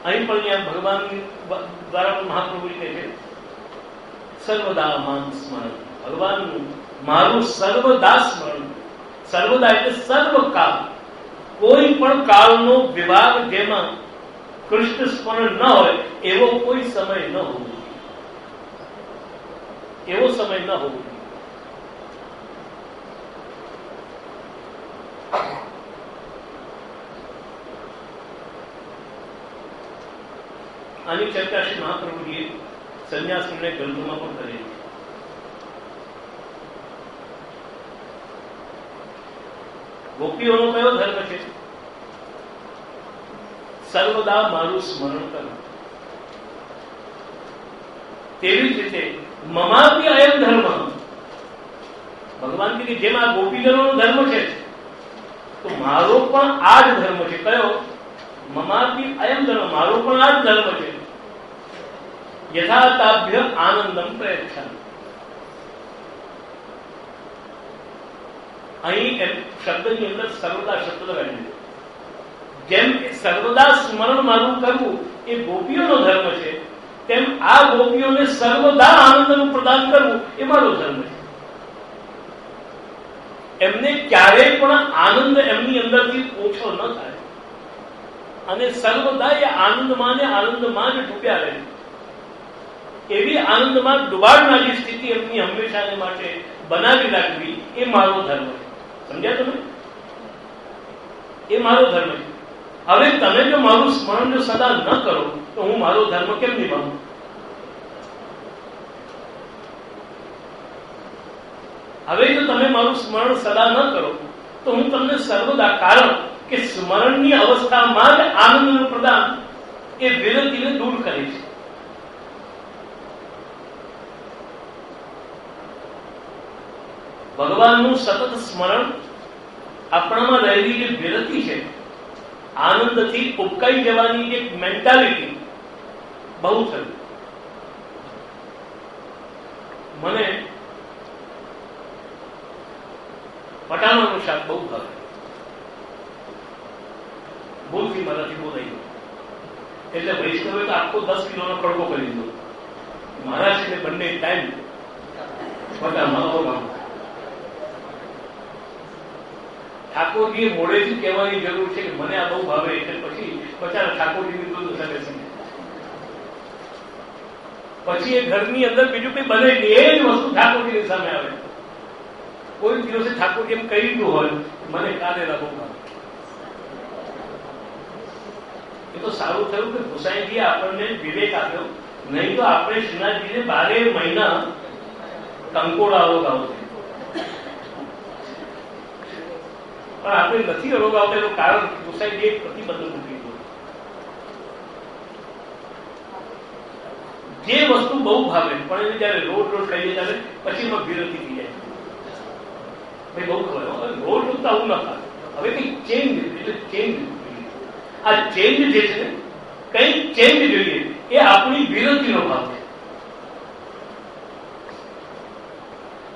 અહીં પણ ત્યાં ભગવાન દ્વારા મહાપ્રભુ કહે છે સર્વદા મામ સ્મરણ. ભગવાન મારું સર્વદા સ્મરણ. સર્વદા એટલે સર્વકાળ. કોઈ પણ કાળનો વિભાગ જેમાં કૃષ્ણ સ્મરણ ન હોય એવો કોઈ સમય ન હોવો જોઈએ. એવો સમય ન હોવો જોઈએ. આની ચર્ચા શ્રી મહાપ્રભુજીએ સંન્યાસ નિર્ણય ગ્રંથોમાં પણ કરેલી છે. ગોપીઓનો કયો ધર્મ છે? સર્વદા મારું સ્મરણ કરવું. તેવી જ રીતે મમાપી અયમ ધર્મ, ભગવાન કે જેમ આ ગોપીજનોનો ધર્મ છે તો મારો પણ આ જ ધર્મ છે. કયો? મમાપી અયમ ધર્મ, મારો પણ આ જ ધર્મ છે. યથાતાભ્ય આનંદમ પ્રયચ્છામિ. અહીં શબ્દની અંદર સર્વદા શબ્દ લગાડી, જેમ સર્વદા સ્મરણ મારું કરવું એ ગોપીઓનો ધર્મ છે, તેમ આ ગોપીઓને સર્વદા આનંદનું પ્રદાન કરવું એ મારો ધર્મ છે. એમને ક્યારેય પણ આનંદ એમની અંદરથી ઓછો ન થાય અને સર્વદા એ આનંદમાં ને આનંદમાં જ ડૂબ્યા રહે. એવી આનંદમાં ડુબાડનારી સ્થિતિ એમની હંમેશાને માટે બનાવી રાખવી એ મારો ધર્મ છે. સમજ્યા તમે? એ મારો ધર્મ છે. હવે તમે જો મારું સ્મરણ જો સદા ન કરો તો હું મારો ધર્મ કેમ નિભાવું? હવે જો તમે મારું સ્મરણ સદા ન કરો તો હું તમને સર્વદા, કારણ કે સ્મરણની અવસ્થામાં જ આનંદનું પ્રદાન એ વિરતિને દૂર કરે છે. ભગવાનનું સતત સ્મરણ આપણામાં રહેલી જે વિરતિ છે, આનંદથી ઉપકાઈ જવાની જે મેન્ટાલિટી બહુ થયું. મને પટાણાનું શાક બહુ ભાવે. ભૂલથી મારાથી બોલાઈ ગયું એટલે વૈષ્ણવે તો આખો 10 કિલોનો કડકો કરી દીધો. મહારાષ્ટ્રને બંને ટાઈમ પટાણા ઠાકોરજીએ મોડેથી કહેવાની જરૂર છે કે મને આ બહુ ભાવે, એટલે પછી બચારા ઠાકોરજીની દૂધ શકે છે. પછી એ ઘરની અંદર બીજું કઈ બને એ જ વસ્તુ ઠાકોરજીની સામે આવે. કોઈ દિવસે ઠાકોરજી એમ કહી દીધું હોય મને કારેલા બહુ ભાવે. એ તો સારું થયું કે ગુસાઈજીએ આપણને વિવેક આપ્યો, નહીં તો આપણે શ્રીનાથજીને 12 મહિના કંકોડા રોગ આવશે. પણ આપણે નથી રોગ આવતા એનું કારણ ગુસાઈજીએ એક પ્રતિબંધ મૂકી દીધો. જે વસ્તુ બહુ ભાવે પણ એને જયારે રોજ રોજ ખાઈએ ત્યારે પછી એમાં વિરતિ થઈ જાય. ભાઈ બહુ ખબર રોજ રોજ તો આવું ન ખાય. હવે કઈ ચેન્જ, એટલે ચેન્જ. આ ચેન્જ જે છે ને, કઈ ચેન્જ જોઈએ એ આપણી વિરતિનો ભાવ છે.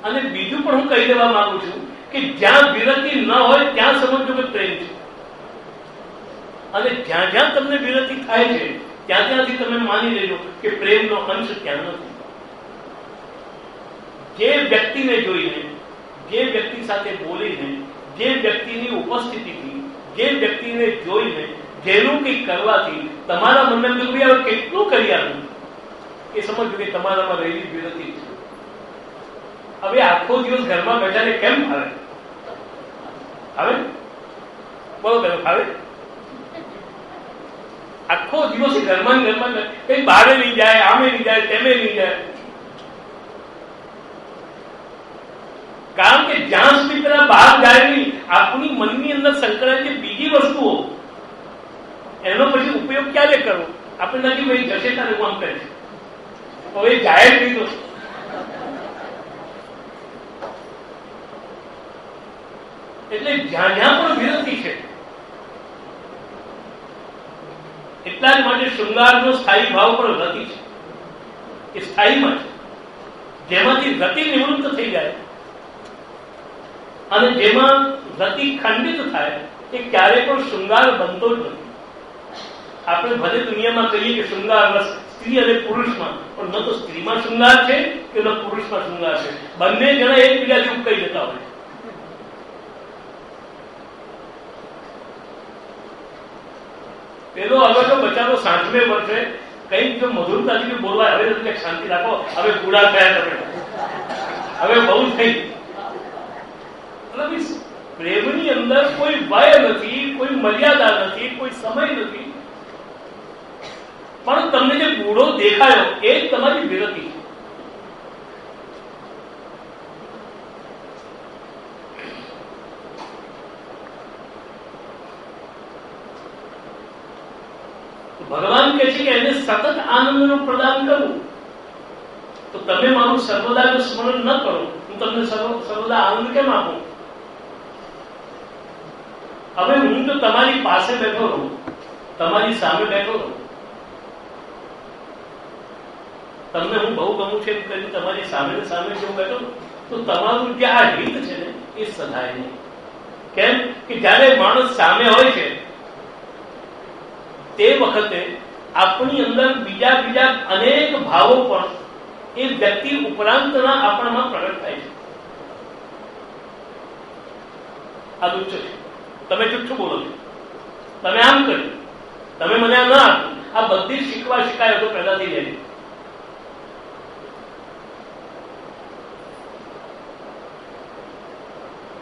અને બીજું પણ હું કહી દેવા માંગુ છું કે જ્યાં વિરતિ ન હોય ત્યાં સમજો કે પ્રેમ છે, અને જ્યાં જ્યાં તમને વિરતિ થાય છે ત્યાં ત્યાંથી તમે માની લેજો કે પ્રેમનો અંશ ત્યાં નથી. જે વ્યક્તિને જોઈને, જે વ્યક્તિ સાથે બોલીને, જે વ્યક્તિની ઉપસ્થિતિથી, જે વ્યક્તિને જોઈને, જેનું કંઈક કરવાથી તમારા મનને હવે કેટલું કરી આવ્યું એ સમજો કે તમારામાં રહેલી વિરતિ છે. હવે આખો દિવસ ઘરમાં બેઠાને કેમ ફાવે? ફાવે? બોલો તમે, ફાવે? આખો દિવસ ઘરમાં કઈ બહાર નહીં જાય, આમે નહીં જાય, તેમે નહીં જાય. કારણ કે જ્યાં સુધી પેલા બહાર જાય નહીં, આપણી મનની અંદર સંકળાયેલી બીજી વસ્તુઓ, એનો પછી ઉપયોગ ક્યારે કરવો? આપણે નથી ભાઈ જશે ત્યારે હું આમ કરીશ, હવે જાય જ નહીં. તો એટલે જ્યાં જ્યાં પણ વિરતિ છે, એટલા જ માટે શૃંગારનો સ્થાયી ભાવ પણ રતિ છે. એ સ્થાયીમાં છે. જેમાંથી રતિ નિવૃત્ત થઈ જાય અને જેમાં રતિ ખંડિત થાય એ ક્યારે પણ શૃંગાર બનતો જ નથી. આપણે ભલે દુનિયામાં કહીએ કે શૃંગાર રસ સ્ત્રી અને પુરુષમાં, પણ ન તો સ્ત્રીમાં શૃંગાર છે કે ન પુરુષમાં શૃંગાર છે. બંને જણા એકબીજાથી ઉપકાઈ જતા હોય. પેલો હવે તો બચારો 60મે વર્ષે કઈક જો મધુરતાથી બોલવા, હવે તો શાંતિ રાખો, હવે પૂરા થયા તમે, હવે બહુ થઈ. પ્રેમની અંદર કોઈ ભય નથી, કોઈ મર્યાદા નથી, કોઈ સમય નથી. પણ તમને જે બૂઢો દેખાયો એ જ તમારી વિરતિ છે. ભગવાન કહે છે કે એને સતત આનંદનું પ્રદાન કરવું. તો તમે મારું સર્વદાનું સ્મરણ ન કરો, હું તમને સર્વદા આનંદ કેમ આપું? હવે હું તો તમારી પાસે બેઠો રહું, તમારી સામે બેઠો રહું, તમને હું બહુ ગમું છે એમ કરી તમારી સામે સામે જો બેઠો તો તમારું જે આ હિત છે ને એ સદાય નહીં. કેમ કે જયારે માણસ સામે હોય છે તે વખતે આપણી અંદર બીજા અનેક ભાવો પણ એ વ્યક્તિ ઉપરાંતના આપણામાં પ્રગટ થાય છે. આ દુચ્છ છે, તમે જુઠ્ઠું બોલો છો, તમે આમ કર્યું, તમે મને આ ના આપ્યું, આ બધી શિકાયતો પેદા થઈ જાય.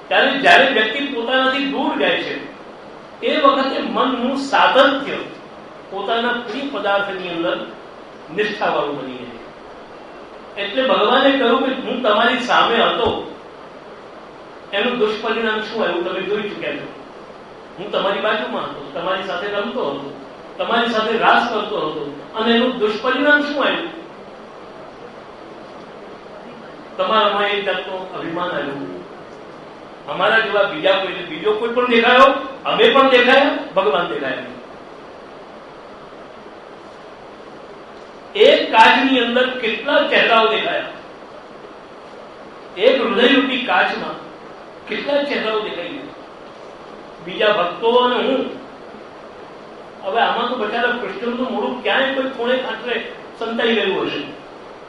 ત્યારે જયારે વ્યક્તિ પોતાનાથી દૂર જાય છે એ વખતે મનનું સાધનથી પોતાના પ્રિય પદાર્થની અંદર નિષ્ઠાવાળું બની જાય. એટલે ભગવાને કહ્યું કે હું તમારી સામે હતો, એનું દુષ્પરિણામ શું આવ્યું તમે જોઈ ચુક્યા છો. હું તમારી બાજુમાં હતો, તમારી સાથે રમતો હતો, તમારી સાથે રાસ કરતો હતો, અને એનું દુષ્પરિણામ શું આવ્યું? તમારામાં એક જાતનું અભિમાન આવ્યું. અમારા જેવા બીજો કોઈ પણ દેખાયો, અમે પણ દેખાયા, ભગવાન દેખાયા. એક કાચની અંદર કેટલા ચહેરાઓ દેખાયા, એક હૃદયરૂપી કાચમાં કેટલા ચહેરાઓ દેખાઈ ગયા, બીજા ભક્તો અને હું. હવે આમાં તો બચારા કૃષ્ણનું મોડું ક્યાંય કોઈ ખૂણે ખાંચરે સંતાઈ ગયું હશે.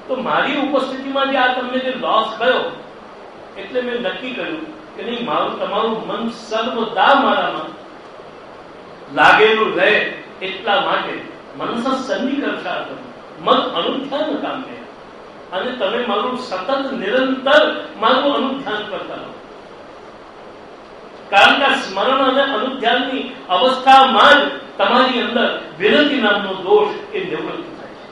તો મારી ઉપસ્થિતિમાં જે આ તમને જે લોસ ગયો, એટલે મેં નક્કી કર્યું કે નહીં, તમારું મન સર્વદા મારામાં લાગેલું રહે. એટલા માટે મનસ સન્નિકર્ષાર્થ મન અનુધ્યાન કામ કરે, અને તમે મારું સતત નિરંતર મારું અનુધ્યાન કરતા રહો. કારણ કે સ્મરણ અને અનુધ્યાનની અવસ્થામાં જ તમારી અંદર વિરતિ નામનો દોષ એ નિવૃત્ત થાય છે.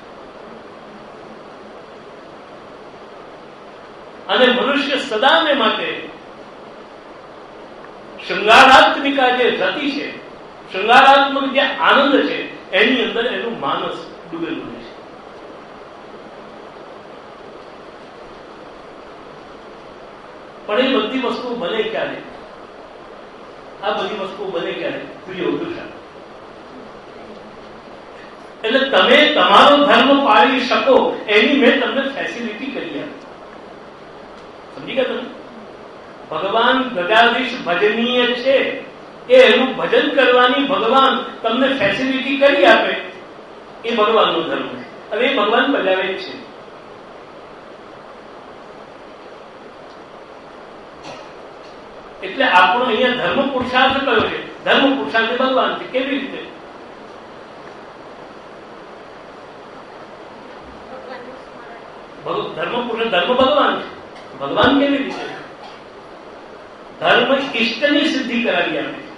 અને મનુષ્ય સદાને માટે શૃંગારાત્મિકા જે રતિ છે, શૃંગારાત્મક જે આનંદ છે, એની અંદર એનું માનસ ડૂબેલું રહે છે. પણ એ બધી વસ્તુઓ બને ક્યારે? આ બધી વસ્તુઓ બને ક્યારે? પ્રિય ઉદ્દેશ. એટલે તમે તમારો ધર્મ પાળી શકો એની મેં તમને ફેસિલિટી કરી આપી. સમજી ગયા તમે? ભગવાન ગજાધીશ ભજનીય છે, એ એનું ભજન કરવાની ભગવાન તમને ફેસિલિટી કરી આપે, એ ભગવાનનો ધર્મ છે. અને એ ભગવાન બજાવે છે. એટલે આપણો અહીંયા ધર્મ પુરુષાર્થ કયો છે? ધર્મ પુરુષાર્થ ભગવાન છે. કેવી રીતે? ધર્મ ભગવાન છે. ભગવાન કેવી રીતે? ધર્મ ઇષ્ટની સિદ્ધિ કરાવી આપે છે,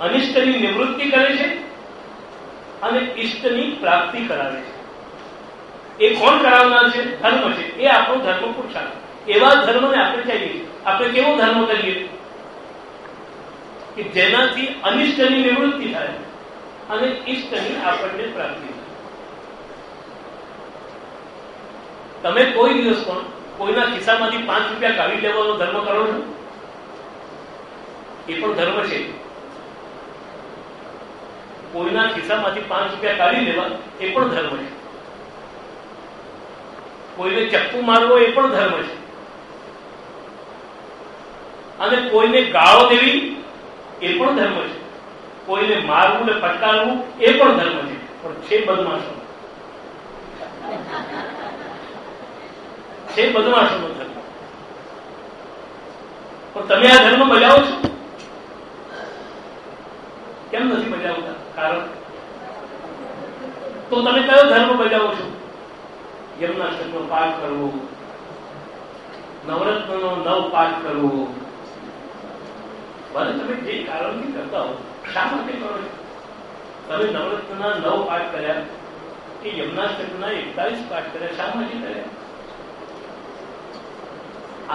અનિષ્ટની નિવૃત્તિ કરે છે, અને ઇષ્ટની પ્રાપ્તિ કરાવે છે. એ કોણ કરાવનાર છે? ધર્મ છે. એ આપણો ધર્મ પુરુષાર્થ. એવા ધર્મને આપણે ચાહીએ. આપણે કેવો ધર્મ કરીએ કે જેનાથી અનિષ્ટની નિવૃત્તિ થાય અને ઇષ્ટની આપણને પ્રાપ્તિ થાય. તમે કોઈ દિવસ પણ કોઈના ખિસ્સામાંથી 5 રૂપિયા કાઢી લેવાનો ધર્મ કરો છો? એ પણ ધર્મ છે. કોઈના ખિસ્સામાંથી 5 રૂપિયા કાઢી લેવા એ પણ ધર્મ છે. કોઈને ચપ્પુ મારવો એ પણ ધર્મ છે. અને કોઈને ગાળો દેવી એ પણ ધર્મ છે. કોઈને મારવું ને ફટકારવું એ પણ ધર્મ છે. પણ છે બદમાશો, છે બદમાશોનો ધર્મ. પણ તમે આ ધર્મ બજાવો છો? કેમ નથી બજાવતા? કારણ તો તમે કયો ધર્મ બજાવો છો? યમનાષ્ટકનો પાઠ કરવો, નવરત્નનો 9 પાઠ કરવો, ભલે તમે જે કારણથી કરતા હો, શા માટે કરો છો? તમે નવરત્નના 9 પાઠ કર્યા કે યમનાષ્ટકના 41 પાઠ કર્યા, શા માટે કર્યા?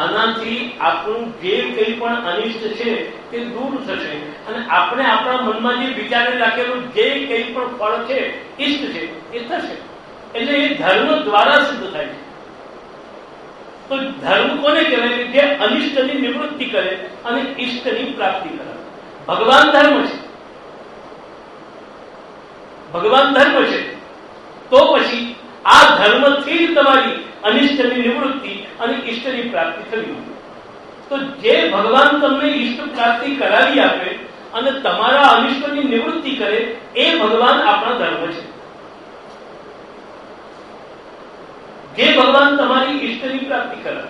આનાથી આપણું જે કંઈ પણ અનિષ્ટ છે તે દૂર થશે અને આપણે આપણા મનમાં જે વિચારે રાખેલું જે કંઈ પણ ફળ છે, ઈષ્ટ છે, એ થશે. એટલે એ ધર્મ દ્વારા સિદ્ધ થાય છે. તો ધર્મ કોને કહેવાય? કે જે અનિષ્ટની નિવૃત્તિ કરે અને ઈષ્ટની પ્રાપ્તિ કરે. ભગવાન ધર્મ છે. ભગવાન ધર્મ છે. તો પછી આ ધર્મથી જ તમારી અનિષ્ટની નિવૃત્તિ અને ઈષ્ટની પ્રાપ્તિ થવી. તો જે ભગવાન તમને ઈષ્ટ પ્રાપ્તિ કરાવી આપે અને તમારા અનિષ્ટની નિવૃત્તિ કરે, એ ભગવાન આપણા ધર્મ છે. જે ભગવાન તમારી ઈષ્ટની પ્રાપ્તિ કરે.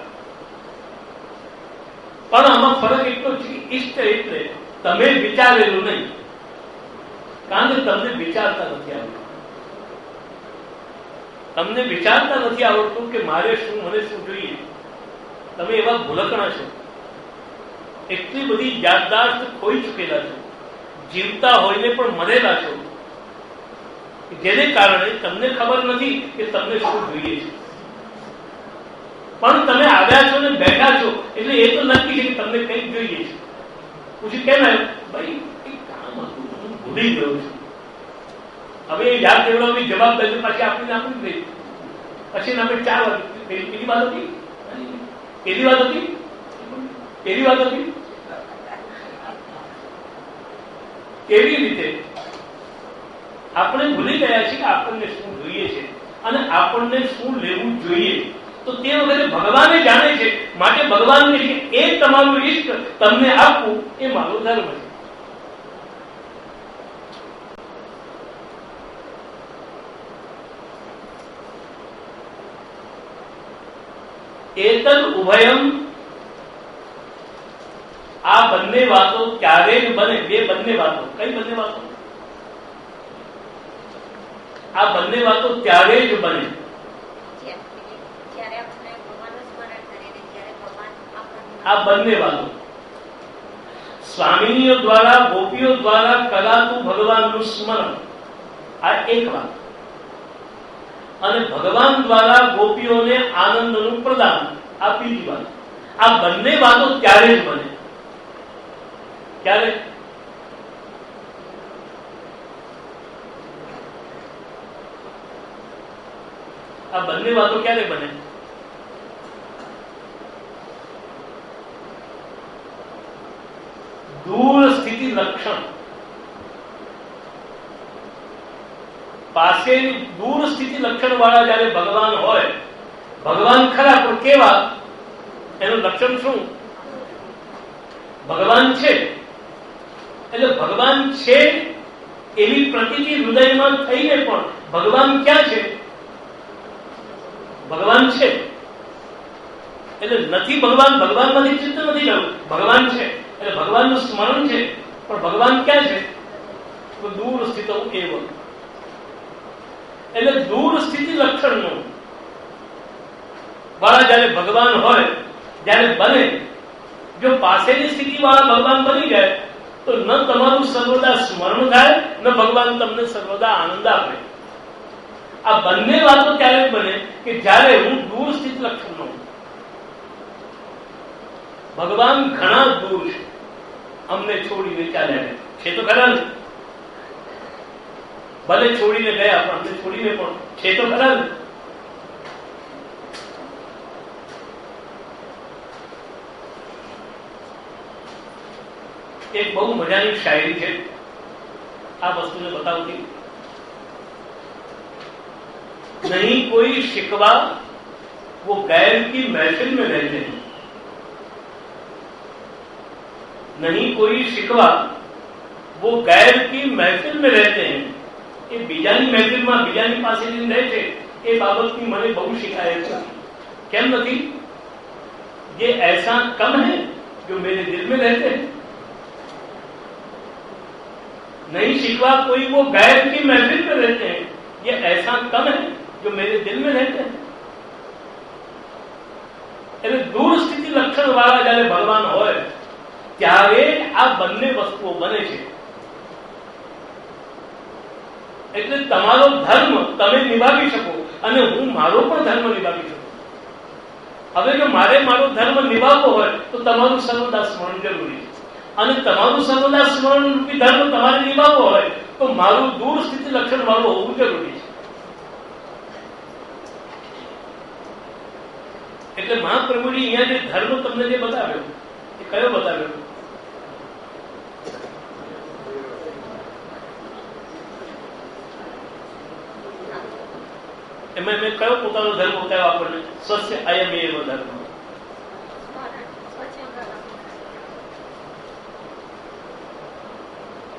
પણ આમાં ફરક એટલો છે કે ઈષ્ટ એટલે તમે વિચારેલું નહીં, કારણ કે તમને વિચારતા નથી આવડતું. તમને વિચારતા નથી આવડતું કે મારે શું, મને શું જોઈએ. તમે એવા ભૂલકણા છો, એટલી બધી યાદદાસ્ત ખોઈ ચૂકેલા છો, જીવતા હોઈને પણ મરેલા છો, જેને કારણે તમને ખબર નથી કે તમને શું જોઈએ છે. પણ તમે આવ્યા છો ને બેઠા છો એટલે એ તો નક્કી છે કે તમને કંઈક જોઈએ છે. પૂછ્યું કેમ આવ્યું? ભાઈ એક કામ હતું, હું ભૂલી ગયો છું. હવે યાદ દેવડાવવાની જવાબદારી પાછી આપણી આપણી ગઈ. પછી આપણે 4 વાગે પેલી વાત હતી, પેલી વાત હતી, પેલી વાત હતી. કેવી રીતે આપણે ભૂલી ગયા છીએ કે આપણને શું જોઈએ છે અને આપણને શું લેવું જોઈએ. તો તે વખતે ભગવાને જાણે છે, માટે ભગવાન કહે છે એ તમારું ઈષ્ટ તમને આપવું એ મારો ધર્મ છે. એતદ ઉભયમ, આ બંને વાતો ક્યારે જ બને? બંને વાતો કઈ બંને વાતો? આ બંને વાતો ત્યારે જ બને આ બંને વાતો સ્વામીઓ દ્વારા, ગોપીઓ દ્વારા કરાતું ભગવાનનું સ્મરણ, આ એક વાત. અને ભગવાન દ્વારા ગોપીઓને આનંદનું પ્રદાન, આ બીજી વાત. આ બંને વાતો ત્યારે જ બને. ક્યારે? આ બંને વાતો ક્યારે બને? દૂર સ્થિતિ લક્ષણ પાસે, દૂર સ્થિતિ લક્ષણ વાળા જયારે ભગવાન હોય, ભગવાન ખરા પણ કેવા? એનું લક્ષણ શું? ભગવાન છે એટલે ભગવાન છે એવી પ્રતીતિ હૃદયમાં થઈને પણ ભગવાન ક્યાં છે? ભગવાન છે એટલે નથી ભગવાન, ભગવાનમાંથી ચિત્ત નથી જવું, ભગવાન છે એટલે ભગવાનનું સ્મરણ છે. પણ ભગવાન ક્યાં છે? દૂર સ્થિત એવું. એટલે દૂર સ્થિતિ લક્ષણનું વાળા જયારે ભગવાન હોય, જયારે બને, જો પાસેની સ્થિતિ વાળા ભગવાન બની જાય તો ન તમારું સર્વદા સ્મરણ થાય, ન ભગવાન તમને સર્વદા આનંદ આપે. આ બંને વાતો ત્યારે બને કે જ્યારે હું દૂર સ્થિત લક્ષણનો. ભગવાન ઘણા દૂર છે, અમને છોડીને ચાલ્યા છે તો ખરા ને? ભલે છોડીને ગયા પણ અમને છોડીને પણ છે તો ખરા ને? એક બહુ મજાની શાયરી છે આ વસ્તુને બતાવતી. नहीं कोई शिकवा वो गैर की महफिल में रहते हैं, नहीं कोई शिकवा वो गैर की महफिल में रहते हैं. એ બીજાની મહેફિલમાં બીજાની પાસે જઈને રહે છે એ બાબતની મને બહુ શિકાયત છે. કેમ નથી? ये ऐसा कम है जो मेरे दिल में रहते हैं. नहीं शिकवा कोई वो गैर की महफिल में रहते हैं, ये ऐसा कम है जो मेरे दिल में रहते हैं. એટલે દૂર સ્થિતિ લક્ષણ વાળા જયારે ભગવાન હોય ત્યારે આ બંને વસ્તુઓ બને છે. એટલે તમારો ધર્મ તમે નિભાવી શકો અને હું મારો પણ ધર્મ નિભાવી શકું. હવે જો મારે મારો ધર્મ નિભાવવો હોય તો તમારું સર્વદા સ્મરણ જરૂરી છે. અને તમારું સર્વદા સ્મરણ રૂપી ધર્મ તમારે નિભાવવો હોય તો મારું દૂર સ્થિતિ લક્ષણ વાળું હોવું જરૂરી છે. એટલે મહાપ્રભુજી અહીંયા જે ધર્મ તમને જે બતાવ્યો એ કયો બતાવ્યો? એમાં મેં કયો પોતાનો ધર્મ બતાવ્યો આપણને? સ્વસ્ય અયમ એવ ધર્મ.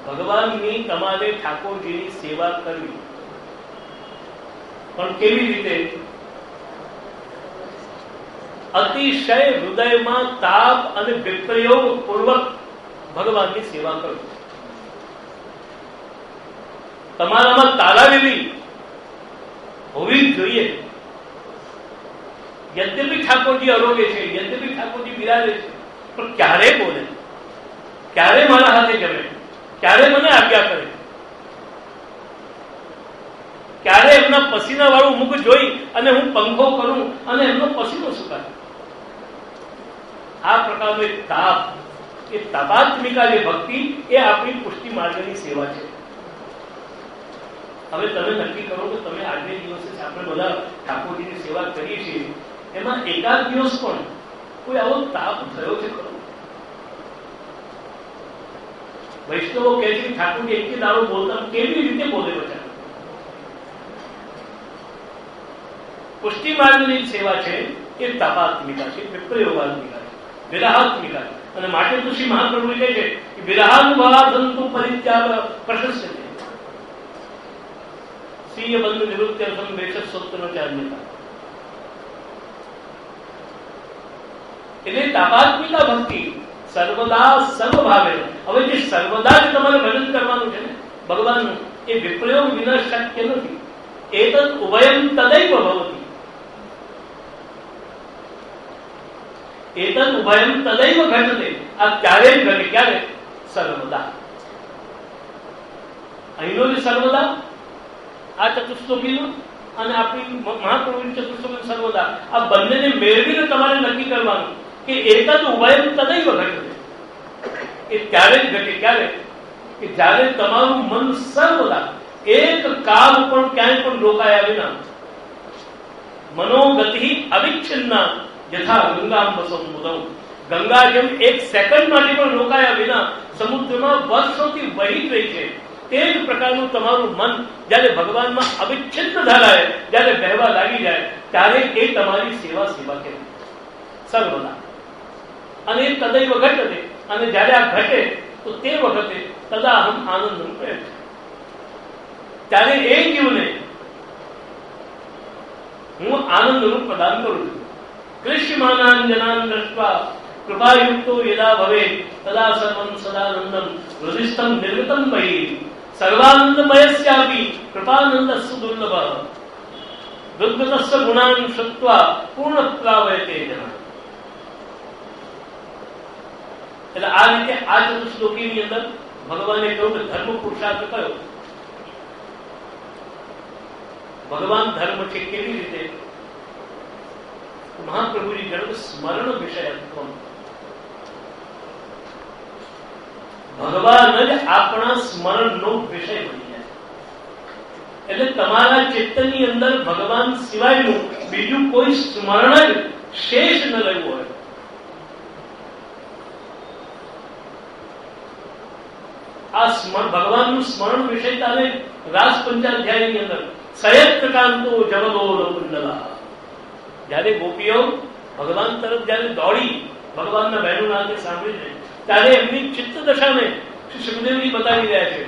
ભગવાનની તમારે ઠાકોરજીની સેવા કરવી, પણ કેવી રીતે? અતિશય હૃદયમાં તાપ અને વિપ્રયોગ પૂર્વક ભગવાનની સેવા કરવી. તમારામાં તાલાવેલી હોવી જ જોઈએ. યદ્યપી ઠાકોરજી આરોગ્ય છે, યદ્યપી ઠાકોરજી બિરાજે છે, પણ ક્યારે બોલે, ક્યારે મારા હાથે જમે, ક્યારે મને આજ્ઞા કરે, ક્યારે એમના પસીના વાળું મુખ જોઈ અને હું પંખો કરું અને એમનો પસીનો સુકાય. આ પ્રકારનો એક તાપ, એ તપાત્મિકા જે ભક્તિ, એ આપણી પુષ્ટિ માર્ગની સેવા છે. હવે તમે નક્કી કરો કે તમે આજને દિવસે આપણે બધા ઠાકોરજીની સેવા કરીએ છીએ, એમાં એકાદ દિવસ પણ કોઈ આવો તાપ થયો છે ખરો? વૈષ્ણવો કહે છે ઠાકોરજી એક દાડો બોલતા, કેવી રીતે બોલે બચારા? પુષ્ટિ માર્ગની સેવા છે એ તપાત્મિકા છે, વિપ્રયોગાત્મિકા છે, વિરહાત્મિકા છે. અને માટે તો શ્રી મહાપ્રભુ કહે છે કે વિરહાનુભાવંતુ પરિત્યાગ પ્રશસ્ય છે. સ્વીય બંધુ નિવૃત્ત્યર્થમ વેશસ્વત્રનો ચાર્યતા. એટલે તાપાત્મિકા ભક્તિ સર્વદા સર્વભાવે. હવે જે સર્વદા જ તમારે ભજન કરવાનું છે ને ભગવાનનું, એ વિપ્રયોગ વિના શક્ય નથી. એતદ ઉભયમ તદૈવ ભવતિ. એતદ ઉભયમ તદૈવ ઘટતે. આ ક્યારે જ ઘટે? ક્યારે? સર્વદા. અહીંનો જે સર્વદા, આ ચતુશ્લોકીનું અને આપણી મહાપ્રભુની ચતુશ્લોકી સર્વદા, આ બંનેને મેળવીને તમારે નક્કી કરવાનું કે એતદ ઉભયમ તદૈવ ઘટતે. એ ત્યારે જ ઘટે. ક્યારે? કે જ્યારે તમારું મન સર્વદા એક કામ પણ ક્યાંય પણ રોકાયા વિના, મનોગતિ અવિચ્છિન્ના યથા ગંગામ સમુદ્રમ. ગંગા જેમ એક સેકન્ડ માટે પણ રોકાયા વિના સમુદ્રમાં વર્ષોથી વહી રહી છે, તે જ પ્રકારનું તમારું મન જ્યારે ભગવાનમાં અવિચ્છિન્ન ધારાય, જ્યારે વહેવા લાગી જાય, ત્યારે એ તમારી સેવા કહેવાય સર્વદા. અને એ તદૈવ ઘટતે. અને જ્યારે આ ઘટે તો તે વખતે તદાહમ આનંદમ પ્રયત્ન. ત્યારે એ જીવને હું આનંદનું પ્રદાન કરું છું. કૃષ્યમાનાન જનાન દ્રષ્ટ્વા કૃપાયુક્તો યદા ભવે તદા સર્વં સદાનંદમ હૃદયસ્થમ નિર્ગતમ બહિ સર્વાનંદમયસ્યાપી કૃપાનંદસ્ય દુર્લભઃ દુર્ગતસ્ય ગુણાન શ્રુત્વા પૂર્ણત્વાવયતે જના. એટલે આ રીતે આ ચતુશ્લોકીની અંદર ભગવાને કહ્યું કે ધર્મ પુરુષાર્થ કયો? ભગવાન ધર્મ છે. કેવી રીતે? મહાપ્રભુજી કહ્યું સ્મરણ વિષયત્વ. ભગવાન જ આપણા સ્મરણનો વિષય બની જાય. એટલે તમારા ચિત્તની અંદર ભગવાન સિવાયનું બીજું કોઈ સ્મરણ જ શેષ ન રહ્યું હોય. આ ભગવાનનું સ્મરણ વિષય તારે રાસ પંચાધ્યાયની અંદર સયત્કાંતો જવદોલ કુંડલા. જયારે ગોપીઓ ભગવાન તરફ જયારે દોડી ભગવાનના બહેનોના હાથે સાંભળી છે, ત્યારે એમની ચિત્ત દશાને શ્રી સુખદેવજી બતાવી રહ્યા છે.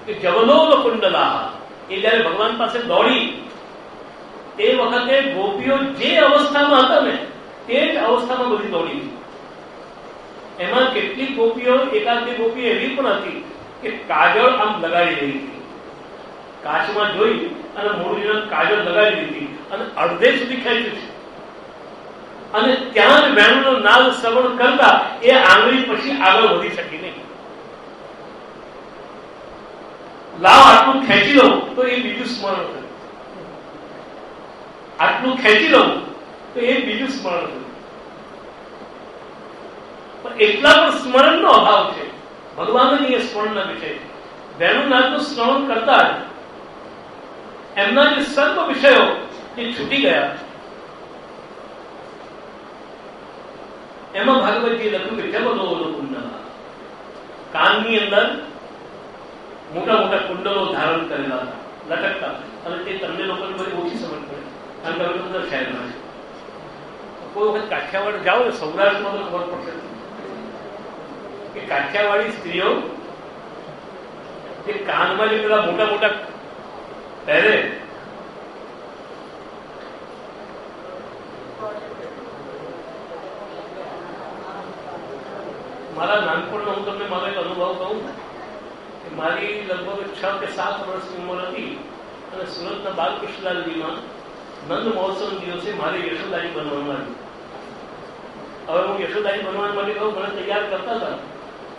કે જવદોલ કુંડલા. એ જયારે ભગવાન પાસે દોડી તે વખતે ગોપીઓ જે અવસ્થામાં હતા ને તે જ અવસ્થામાં બધી દોડી. એમાં કેટલીક ગોપીઓ, એકાદ બે ગોપીઓ એવી પણ હતી કે કાજળ આમ લગાડી રહી હતી. કાચમાં જોઈ અને મોઢું કાજળ લગાડી દીધી અને અડધે સુધી ખેંચ્યું છે. અને ત્યાં જ વેણુનો નાદ શ્રવણ કરતા એ આંગળી પછી આગળ વધી શકી નહીં. લાવ આટલું ખેંચી લઉં તો એ બીજું સ્મરણ થયું, આટલું ખેંચી લઉં તો એ બીજું સ્મરણ થયું. પણ એટલા પણ સ્મરણનો અભાવ છે. ભગવાનની એ સ્મરણના વિષય છે. વેણુનાથનું શ્રવણ કરતા જ એમના જે સર્વ વિષયો જે છૂટી ગયા, એમાં ભાગવતજીએ લખ્યું કે જબલો કુંડલા, કાનની અંદર મોટા મોટા કુંડલો ધારણ કરેલા હતા, લટકતા. અને તે તમને લોકોને બધી ઓછી સમજ પડે, કારણ કે હવે બધા શહેરમાં છે. કોઈ વખત કાઠિયાવાડ જાઓ ને, સૌરાષ્ટ્રમાં તો ખબર પડશે કે કાઠિયાવાડી સ્ત્રીઓ જે કાનમાં જે પેલા મોટા મોટા પહેરે, મારા નાનપણનો હું તમને મારો એક અનુભવ કહું કે મારી લગભગ 6 કે 7 વર્ષની ઉંમર હતી અને સુરતના બાલકૃષ્ણલાલજીમાં નંદ મહોત્સવ દિવસે મારે યશોદાજી બનવાનું હતું. હવે હું યશોદાજી બનવા માટે કહું, મને તૈયાર કરતા હતા.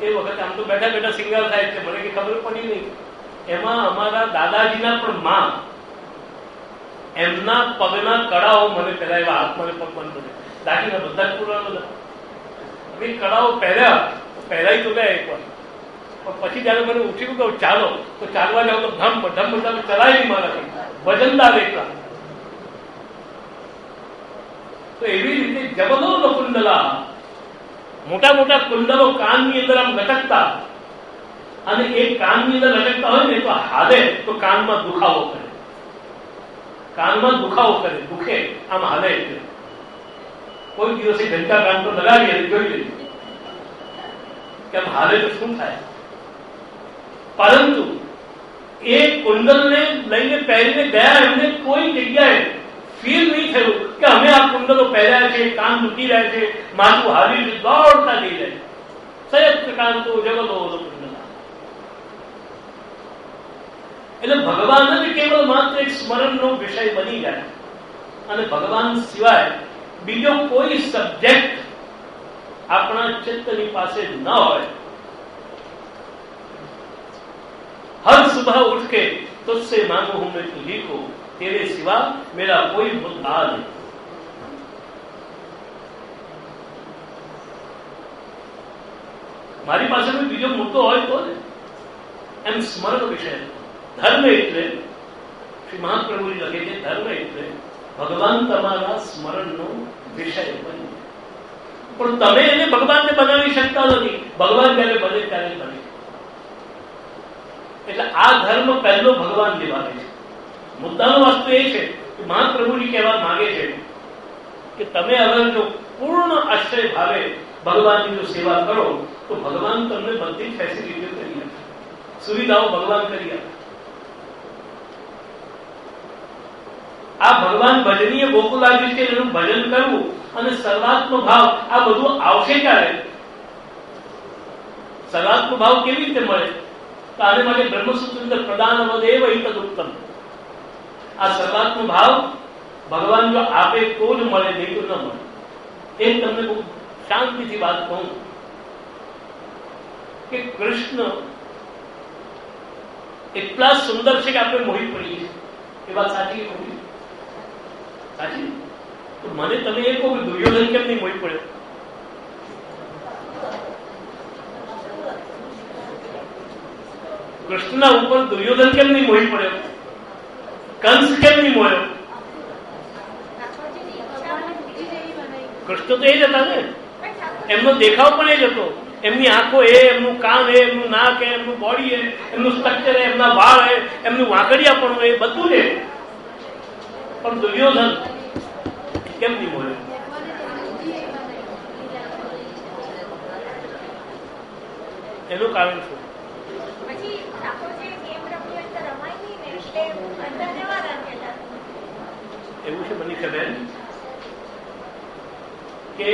એ વખતે આમ તો બેઠા બેઠા સિંગાર થાય છે, મને કઈ ખબર પડી નહીં. એમાં અમારા દાદાજીના પણ માં, એમના પગના કડાઓ મને પહેરાવ્યા, હાથમાં પગ બંધ કરે, દાદીના બધા જ પુરાણ બધા કડાઓ પહેર્યા, પહેરાઈ તો ગયા એક વાર. પણ પછી જયારે મને ઉઠી કહું ચાલો, તો ચાલવા જાવ તો ધમ ધમ ચલાય નહીં મારાથી, વજનદાર એટલા. તો એવી રીતે જબલો કુંડલા, મોટા મોટા કુંડલો કાનની અંદર આમ લટકતા, અને એ કાનની અંદર લટકતા હોય ને તો હાલે તો કાનમાં દુખાવો કરે, કાનમાં દુખાવો કરે, દુખે, આમ હાલે. એટલે કોઈ દિવસે ઘંટા કાન તો લગાવીએ, જોઈ લઈએ કે આમ હાલે તો શું થાય. પરંતુ એ કુંડલને લઈને પહેરીને ગયા, એમને કોઈ જગ્યાએ ફીલ નહીં થયું કે અમે આ કુંડલો પહેર્યા છે, કાન દુખી રહ્યા છે, માથું હારી છે, દોડતા જઈ રહ્યા છે. સયત કાંતો જગલો કુંડલા. એટલે ભગવાન જ કેવળ માત્ર એક સ્મરણનો વિષય બની જાય, અને ભગવાન સિવાય બીજો કોઈ સબ્જેક્ટ આપણા ચિત્તની પાસે ન હોય. हर सुबह उठ के तुझसे मांगू हूं मैं तुझी को, तेरे सिवा मेरा कोई मुद्दा नहीं. મારી પાસે કોઈ બીજો મુદ્દો હોય તો એમ સ્મરણ વિષય. ધર્મ એટલે શ્રી મહાપ્રભુજી લખે છે, ધર્મ એટલે ભગવાન તમારા સ્મરણનો વિષય બને. પણ તમે એને ભગવાનને બનાવી શકતા નથી. ભગવાન જયારે બને ત્યારે બને. એટલે આ ધર્મ પહેલો ભગવાન નિભાવે છે. મુદ્દાનો વસ્તુ એ છે કે મહાપ્રભુજી કહેવા માંગે છે કે તમે અગર જો પૂર્ણ આશ્રય ભાવે ભગવાનની જો સેવા કરો તો ભગવાન તમને બધી ફેસિલિટીઓ કરી આપે, સુવિધાઓ ભગવાન કરી આપે. આ ભગવાન ભજનીય ગોકુલાધીશ એનું ભજન કરવું અને સર્વાત્મ ભાવ, આ બધું આવશે ક્યારે? સર્વાત્મ ભાવ કેવી રીતે મળે? તો આને માટે બ્રહ્મસૂત્ર પ્રદાન વદેવ તદુત્તમ. આ સર્વાત્મ ભાવ ભગવાન જો આપે તો જ મળે, નહીં તો ન મળે. એ તમને બહુ શાંતિથી વાત કહું કે કૃષ્ણ એટલા સુંદર છે કે આપણે મોહિત પડીએ છીએ. એ વાત સાચી કે ખોટી? સાચી. તો મને તમે એ કહો કે દુર્યોધન કેમ નહીં મોહિત પડ્યો? કૃષ્ણના ઉપર દુર્યોધન કેમ નહીં મોહિત પડ્યો? કંસ કેમ નહીં મોહ્યો? કૃષ્ણ તો એ જ હતા ને. એમનો દેખાવ પણ એ જ હતો. એમની આંખો એ, એમનું કાન એ, એમનું નાક એ, એમનું બોડી એ, એમનું સ્ટ્રક્ચર એ, એમના વાળ એ, એમનું વાંકડિયા પણ એ બધું છે. પણ દુર્યોધન કેમ નહીં મોહ્યો? એનું કારણ શું? એવું છે મનીષાબેન કે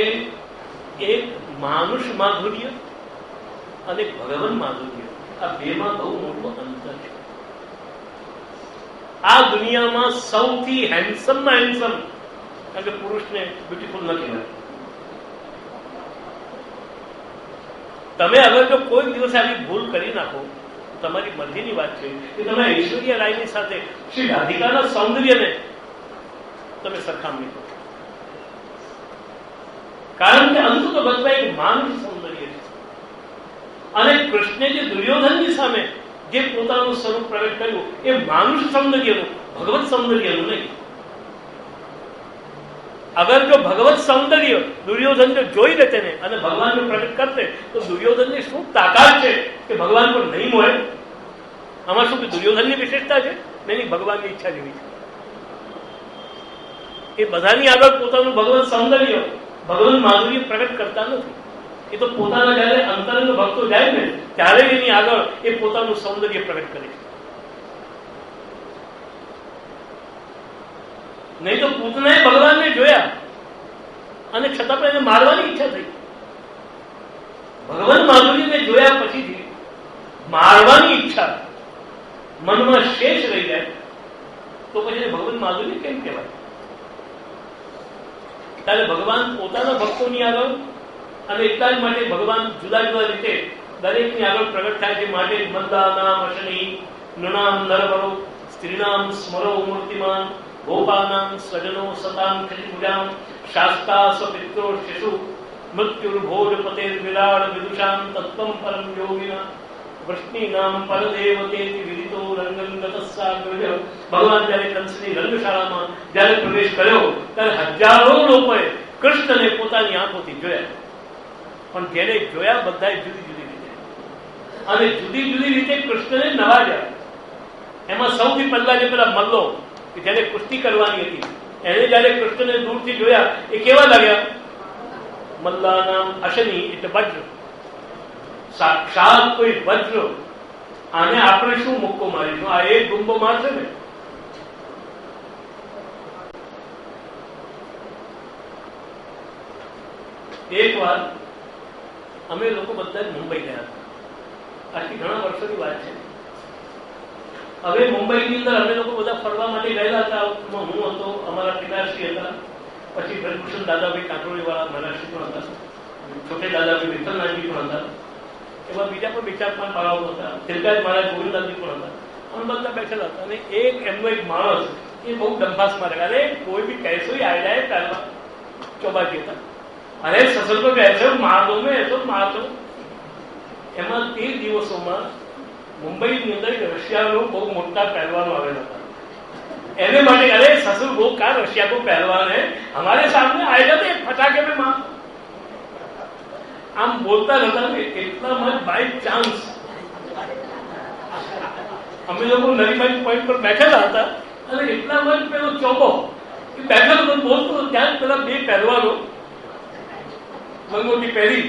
એક માનુષ માધુર્ય અને ભગવાન માધુર્ય, આ બેમાં બહુ મોટું અંતર છે. આ દુનિયામાં સૌથી હેન્ડસમ માં હેન્ડસમ, કારણ કે પુરુષને બ્યુટીફુલ ન કહેવાય. તમે અગર જો કોઈ દિવસ આવી ભૂલ કરી નાખો તમારી મરજીની વાત છે કે તમે ઐશ્વર્યા રાયની સાથે શ્રી રાધિકાના સૌંદર્યને તમે સરખામણી કરો, કારણ કે અંત તો બધા એક માનવ સૌંદર્ય છે. અને કૃષ્ણે જે દુર્યોધનની સામે જે પોતાનું સ્વરૂપ પ્રગટ કર્યું એ માનુષ સૌંદર્યનું, ભગવત સૌંદર્યનું નહીં. અગર જો ભગવત સૌંદર્ય દુર્યોધન જો જોઈ લે તેને અને ભગવાનનું પ્રગટ કરશે તો દુર્યોધનની શું તાકાત છે કે ભગવાન પર નહીં મોહે? આમાં શું દુર્યોધનની વિશેષતા છે? નહીં, ભગવાનની ઈચ્છા જેવી છે. એ બધાની આગળ પોતાનું ભગવત સૌંદર્ય, ભગવાન માધુર્ય પ્રગટ કરતા નથી. એ તો પોતાના જયારે અંતરંગ ભક્તો જાય ને ત્યારે એની આગળ એ પોતાનું સૌંદર્ય પ્રગટ કરે છે. નહીં તો પૂતનાએ ભગવાનને જોયા અને છતાં પણ એને મારવાની ઈચ્છા થઈ. ભગવાન માધુર્યને જોયા પછીથી મારવાની ઈચ્છા મનમાં શેષ રહી જાય તો પછી ભગવાન માધુર્ય કેમ કહેવાય? ત્યારે ભગવાન પોતાના ભક્તોની આગળ અને એટલા જ માટે ભગવાન જુદા જુદા રીતે દરેકની આગળ પ્રગટ થાય છે. માટે મંદાનામ અશની નૃણામ નરવરો સ્ત્રીનામ સ્મરો મૂર્તિમાન ગોપાનામ સ્વજનો સતામ ખિલપુજામ શાસ્તા સ્વપિત્રો શિશુ મૃત્યુર્ભોજ પતેર વિરાડ વિદુષામ તત્વમ પરમ યોગિના વૃષ્ણિ નામ પરદેવતેતિ વિદિતો રંગંગતસ્સાગ્રહ. ભગવાન જયારે કંસની રંગશાળામાં જયારે પ્રવેશ કર્યો ત્યારે હજારો લોકોએ કૃષ્ણને પોતાની આંખોથી જોયા, પણ જેને જોયા બધાએ જુદી જુદી રીતે અને જુદી જુદી રીતે કૃષ્ણને નવાજ્યા. એમાં સૌથી પહેલા જે પેલા મલ્લો કે જેને કુસ્તી કરવાની હતી એને જયારે કૃષ્ણને દૂરથી જોયા એ કેવા લાગ્યા? મલ્લાનામ અશની એટલે વજ્ર, સાક્ષાત કોઈ વજ્ર. આને આપણે શું મુક્કો મારીશું? આ એક ડુંબો મારશે ને. એક વાર અમે લોકો બધા જ મુંબઈ ગયા હતા. આથી ઘણા વર્ષોની વાત છે. હવે મુંબઈની અંદર અમે લોકો બધા ફરવા માટે ગયેલા હતા. હું હતો, અમારા પિતાશ્રી હતા, પછી બ્રજભૂષણ દાદાભાઈ કાંટોળી વાળા મહારાષ્ટ્રી પણ હતા, છોટે દાદાભાઈ વિઠ્ઠલનાથજી પણ હતા, એવા બીજા પણ 4-5 પાડાઓ હતા, તિલકાજ મહારાજ ગોવિંદદાસજી પણ હતા. અમે બધા બેઠેલા હતા અને એમનો એક માણસ એ બહુ ડંફાસ મારે, અરે કોઈ બી કૈસો ही आ जाए पहला चौबाजी था, अरे ससुर को कैसे मार दो मैं ऐसा मार दो. એમાં તે દિવસોમાં મુંબઈની અંદર રશિયાનો બહુ મોટા પહેલવાનો આવેલા હતા. એને માટે અરે સસુર वो का रशिया को पहलवान है हमारे सामने आएगा तो एक फटाके में मार. આમ બોલતા હતા ને એટલામાં બાય ચાન્સ અમે લોકો નરીબાઈ પોઈન્ટ પર બેઠેલા હતા અને એટલામાં પેલો ચોબો એ બેઠેલો તો બોલતો ત્યાં પેલા બે પહેલવાનો લંગોટી પહેરી,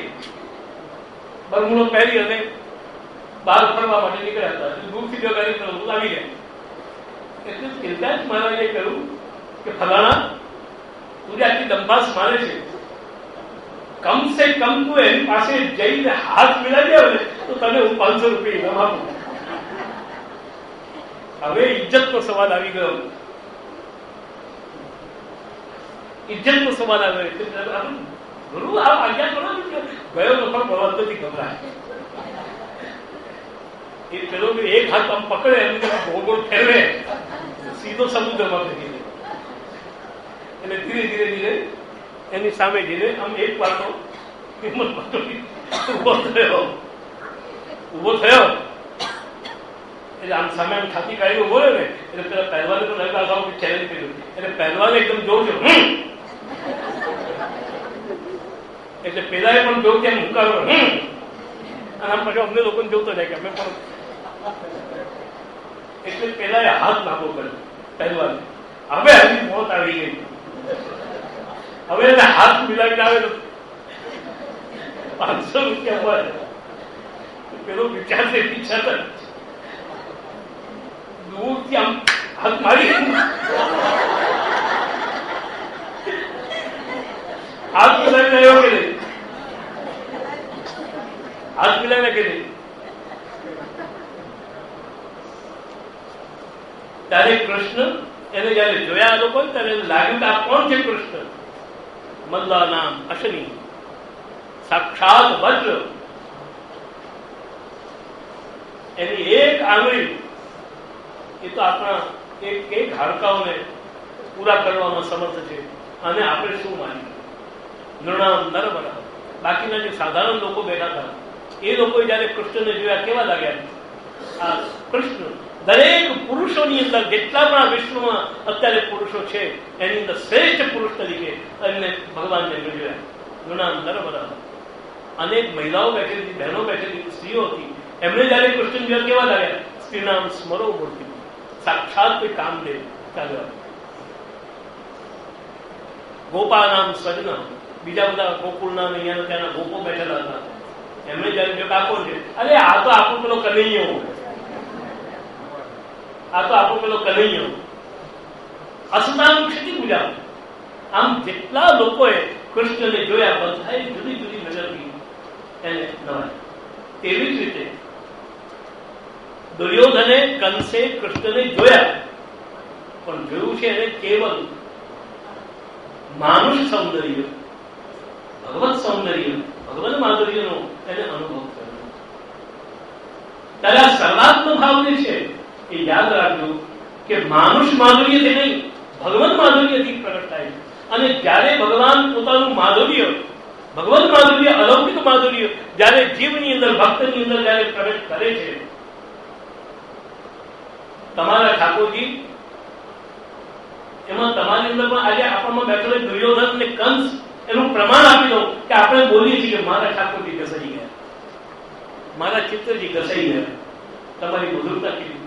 બરમુડો પહેરી અને બહાર ફરવા માટે નીકળ્યા હતા. દૂરથી જો ગાડી આવી ગયા એટલે તિલકાજ મહારાજે કહ્યું કે ફલાણા તું જે આટલી દંભાસ મારે છે, કમ સે કમ તું એની પાસે જઈને હાથ મિલાવી આવે તો તને હું 500 રૂપિયા ઇનામ આપું. હવે ઇજ્જતનો સવાલ આવી ગયો. ઇજ્જતનો સવાલ આવ્યો. ગુરુ આ આજ્ઞા કરો ગયો તો પણ બળવંતથી ગભરાય. એ પેલો એક હાથ આમ પકડે એમને ગોળ ફેરવે સીધો સમુદ્રમાં ફેંકી દે. એટલે ધીરે ધીરે ધીરે એની સામે જઈને આમ એક વાતો હિંમત ઉભો થયો એટલે આમ સામે આમ છાતી કાઢી ઉભો રહ્યો ને એટલે પેલા પહેલવાને તો નવી ભાષાઓ ચેલેન્જ કર્યું. એટલે પહેલવાને એકદમ જોજો એટલે પેલા એ પણ જોયું કે મુકારો અને આમ પછી અમને લોકોને જોતો જાય કે અમે પણ. એટલે પેલા એ હાથ લાંબો કર્યો પહેલવાને. હવે હજી મોત આવી ગઈ. હવે એને હાથ મિલાવીને આવે 500 રૂપિયા મળે. પેલો વિચારશે વિચારતા દૂરથી આમ હાથ મારી હાથ મિલાવીને આવ્યો કે નહીં? હાથ મિલાવીને કે નહીં? ત્યારે કૃષ્ણ એને જયારે જોયા લોકો ત્યારે લાગ્યું કે આ કોણ છે કૃષ્ણ? મલ્લા નામ અશની, સાક્ષાત વજ્ર. એની એક આંગળી એ તો આપણા એક હાડકાઓને પૂરા કરવામાં સમર્થ છે. અને આપણે શું માનીએ? નૃણામ નરવરા. બાકીના જે સાધારણ લોકો બેઠા હતા એ લોકોએ જયારે કૃષ્ણને જોયા કેવા લાગ્યા? આ કૃષ્ણ દરેક પુરુષોની અંદર, જેટલા પણ આ વિશ્વમાં અત્યારે પુરુષો છે એની અંદર શ્રેષ્ઠ પુરુષ તરીકે એમને ભગવાનને જોયા. નૃણામ નરવરા. અનેક મહિલાઓ બેઠેલી, બહેનો બેઠેલી, સ્ત્રીઓ હતી, એમને જયારે કૃષ્ણ જોયા કેવા લાગ્યા? સ્ત્રીનામ સ્મરો મૂર્તિ. સાક્ષાત કોઈ કામદેવ ચાલ્યા. ગોપા નામ સજ્ન. બીજા બધા ગોકુળના અહીંયાના ત્યાંના ગોપો બેઠેલા હતા. એમને જયારે જો કાકો છે, અરે આ તો આપણું પેલો કનૈયો, આ તો આપણું પેલો કનૈયો. અસતામ ક્ષતિ પૂજા. આમ જેટલા લોકોએ કૃષ્ણને જોયા બધાએ જુદી જુદી નજરથી એને નવાય. તેવી જ રીતે દુર્યોધને કંસે કૃષ્ણને જોયા, પણ જોયું છે એને કેવલ માનુષ સૌંદર્ય, ભગવત સૌંદર્ય, ભગવત માધુર્યનો એને અનુભવ કર્યો. ત્યારે આ સર્વાત્મ ભાવ જે છે એ યાદ રાખજો કે માનુષ માધુર્યથી નહીં, ભગવત માધુર્યથી પ્રગટ થાય છે. અને જ્યારે ભગવાન પોતાનું માધુર્ય, ભગવત માધુર્ય, અલૌકિક માધુર્ય જ્યારે જીવની અંદર, ભક્તની અંદર જ્યારે પ્રગટ કરે છે, તમારા ઠાકોરજી એમાં તમારી અંદર પણ આજે આપણામાં બેઠેલો દુર્યોધન ને કંસ એનું પ્રમાણ આપી દઉં કે આપણે બોલીએ છીએ કે મારા ઠાકોરજી ઘસાઈ ગયા, મારા ચિત્રજી ઘસાઈ ગયા. તમારી મધુરતા કેવી!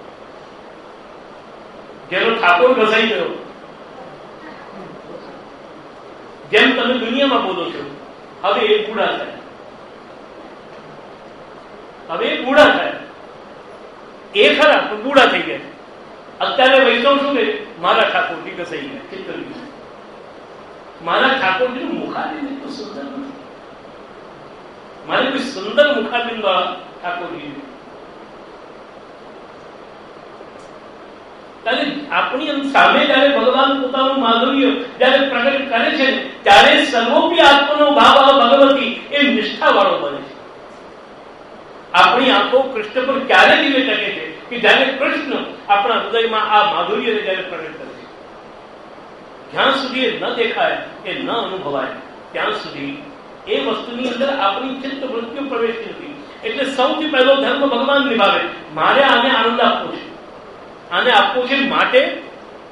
જેનો ઠાકોર ઘસાઈ ગયો, જેમ તમે દુનિયામાં બોલો છો, હવે એ બુઢા થાય, હવે એ બુઢા થાય. એ ખરા પણ બુઢા થઈ ગયા. અત્યારે વૈષ્ણવ શું કહે? મારા ઠાકોરજી ઘસાઈ ગયા, ચિત્રજી. મારા ઠાકોરજીનું મુખાબિંદ એટલું સુંદર નથી. મારે કોઈ સુંદર મુખાબિંદ વાળા ઠાકોરજી. ત્યારે આપણી સામે જયારે ભગવાન પોતાનું માધુર્ય જયારે પ્રગટ કરે છે ત્યારે સર્વોપી આત્માનો ભાવ ભગવતી એ નિષ્ઠા વાળો બને છે. આપણી આંખો કૃષ્ણ પર ક્યારે દિવે ટકે છે કે જયારે કૃષ્ણ આપણા હૃદયમાં આ માધુર્યને જયારે પ્રગટ કરે છે. જ્યાં સુધી એ ન દેખાય, એ ન અનુભવાય, ત્યાં સુધી એ વસ્તુની અંદર આપણી ચિત્ત વૃત્તિઓ પ્રવેશતી નથી. એટલે સૌથી પહેલો ધર્મ ભગવાન નિભાવે. મારે આને આનંદ આપવો છે, આને આપવું છે, માટે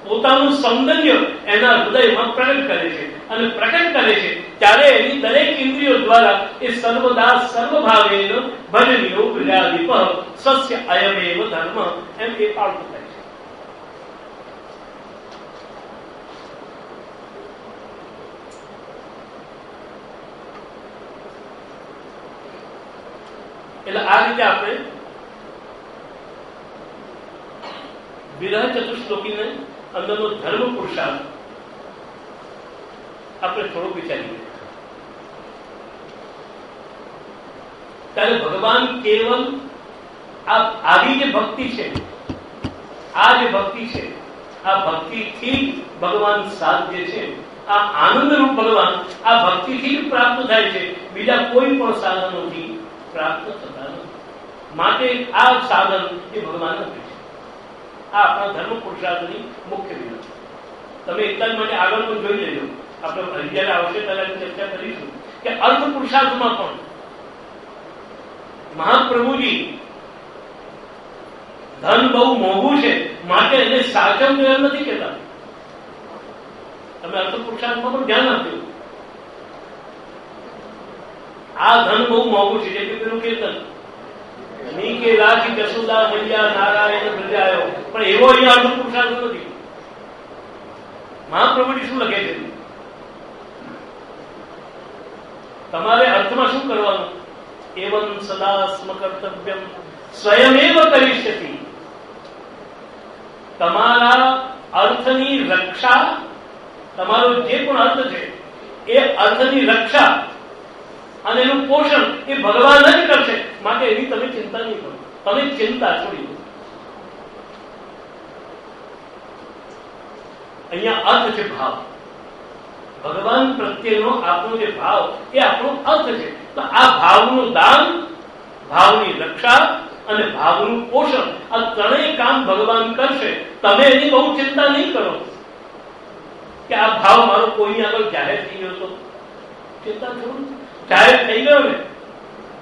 પોતાનું સૌંદર્ય એના હૃદયમાં પ્રગટ કરે છે. અને પ્રગટ કરે છે ત્યારે એની દરેક ઇન્દ્રિયો દ્વારા એ સર્વદા સર્વભાવેન ભજનીયો વિરાદીપ સસ્ય અયમેવ ધર્મ એમ એ પાળતું થાય છે. એટલે આ રીતે આપણે વિરહ ચતુશ્લોકીને અંદરનો ધર્મ પુરુષાર્થ આપણે થોડું વિચારીએ. ત્યારે ભગવાન કેવલ આવી જે ભક્તિ છે, આ જે ભક્તિ છે, આ ભક્તિથી ભગવાન સાધ્ય છે. આ આનંદરૂપ ભગવાન આ ભક્તિથી જ પ્રાપ્ત થાય છે, બીજા કોઈ પણ સાધનોથી પ્રાપ્ત થતા નથી. માટે આ સાધન એ ભગવાન જ છે. આ આપણા ધર્મ પુરુષાર્થની મુખ્ય વિનંતી. તમે એટલા જ માટે આગળ પણ જોઈ લેજો. આપણે જયારે આવશે ત્યારે ચર્ચા કરીશું કે અર્થ પુરુષાર્થમાં પણ મહાપ્રભુજી ધન બહુ મોંઘું છે માટે એને સાચવવું એમ નથી કહેતા. તમે અર્થ પુરુષાર્થમાં પણ ધ્યાન આપજો. આ ધન બહુ મોંઘું છે, જેમ કે પેલું કીર્તન ની કે રાખી જસુદા મૈયા નારાયણ પ્રજાયો, પણ એવો અહીંયા અર્થ પુરુષાર્થ નથી. મહાપ્રભુજી શું લખે છે? તમારે અર્થમાં શું કરવાનું? એવં સદા સ્મ કર્તવ્યમ સ્વયમેવ કરિષ્યતિ. તમારા અર્થની રક્ષા, તમારો જે પણ અર્થ છે એ અર્થની રક્ષા અને એનું પોષણ એ ભગવાન જ કરશે. માટે એની તમે ચિંતા નહીં કરો. તમે ચિંતા છોડી દો. અહીંયા અર્થ છે ભાવ. ભગવાન પ્રત્યેનો આપણો જે ભાવ એ આપણો અર્થ છે. તો આ ભાવનું દાન, ભાવની રક્ષા અને ભાવનું પોષણ, આ ત્રણેય કામ ભગવાન કરશે. તમે એની બહુ ચિંતા નહીં કરો કે આ ભાવ મારો કોઈની આગળ જાહેર થઈ ગયો તો. ચિંતા કરો, જાહેર થઈ ગયો ને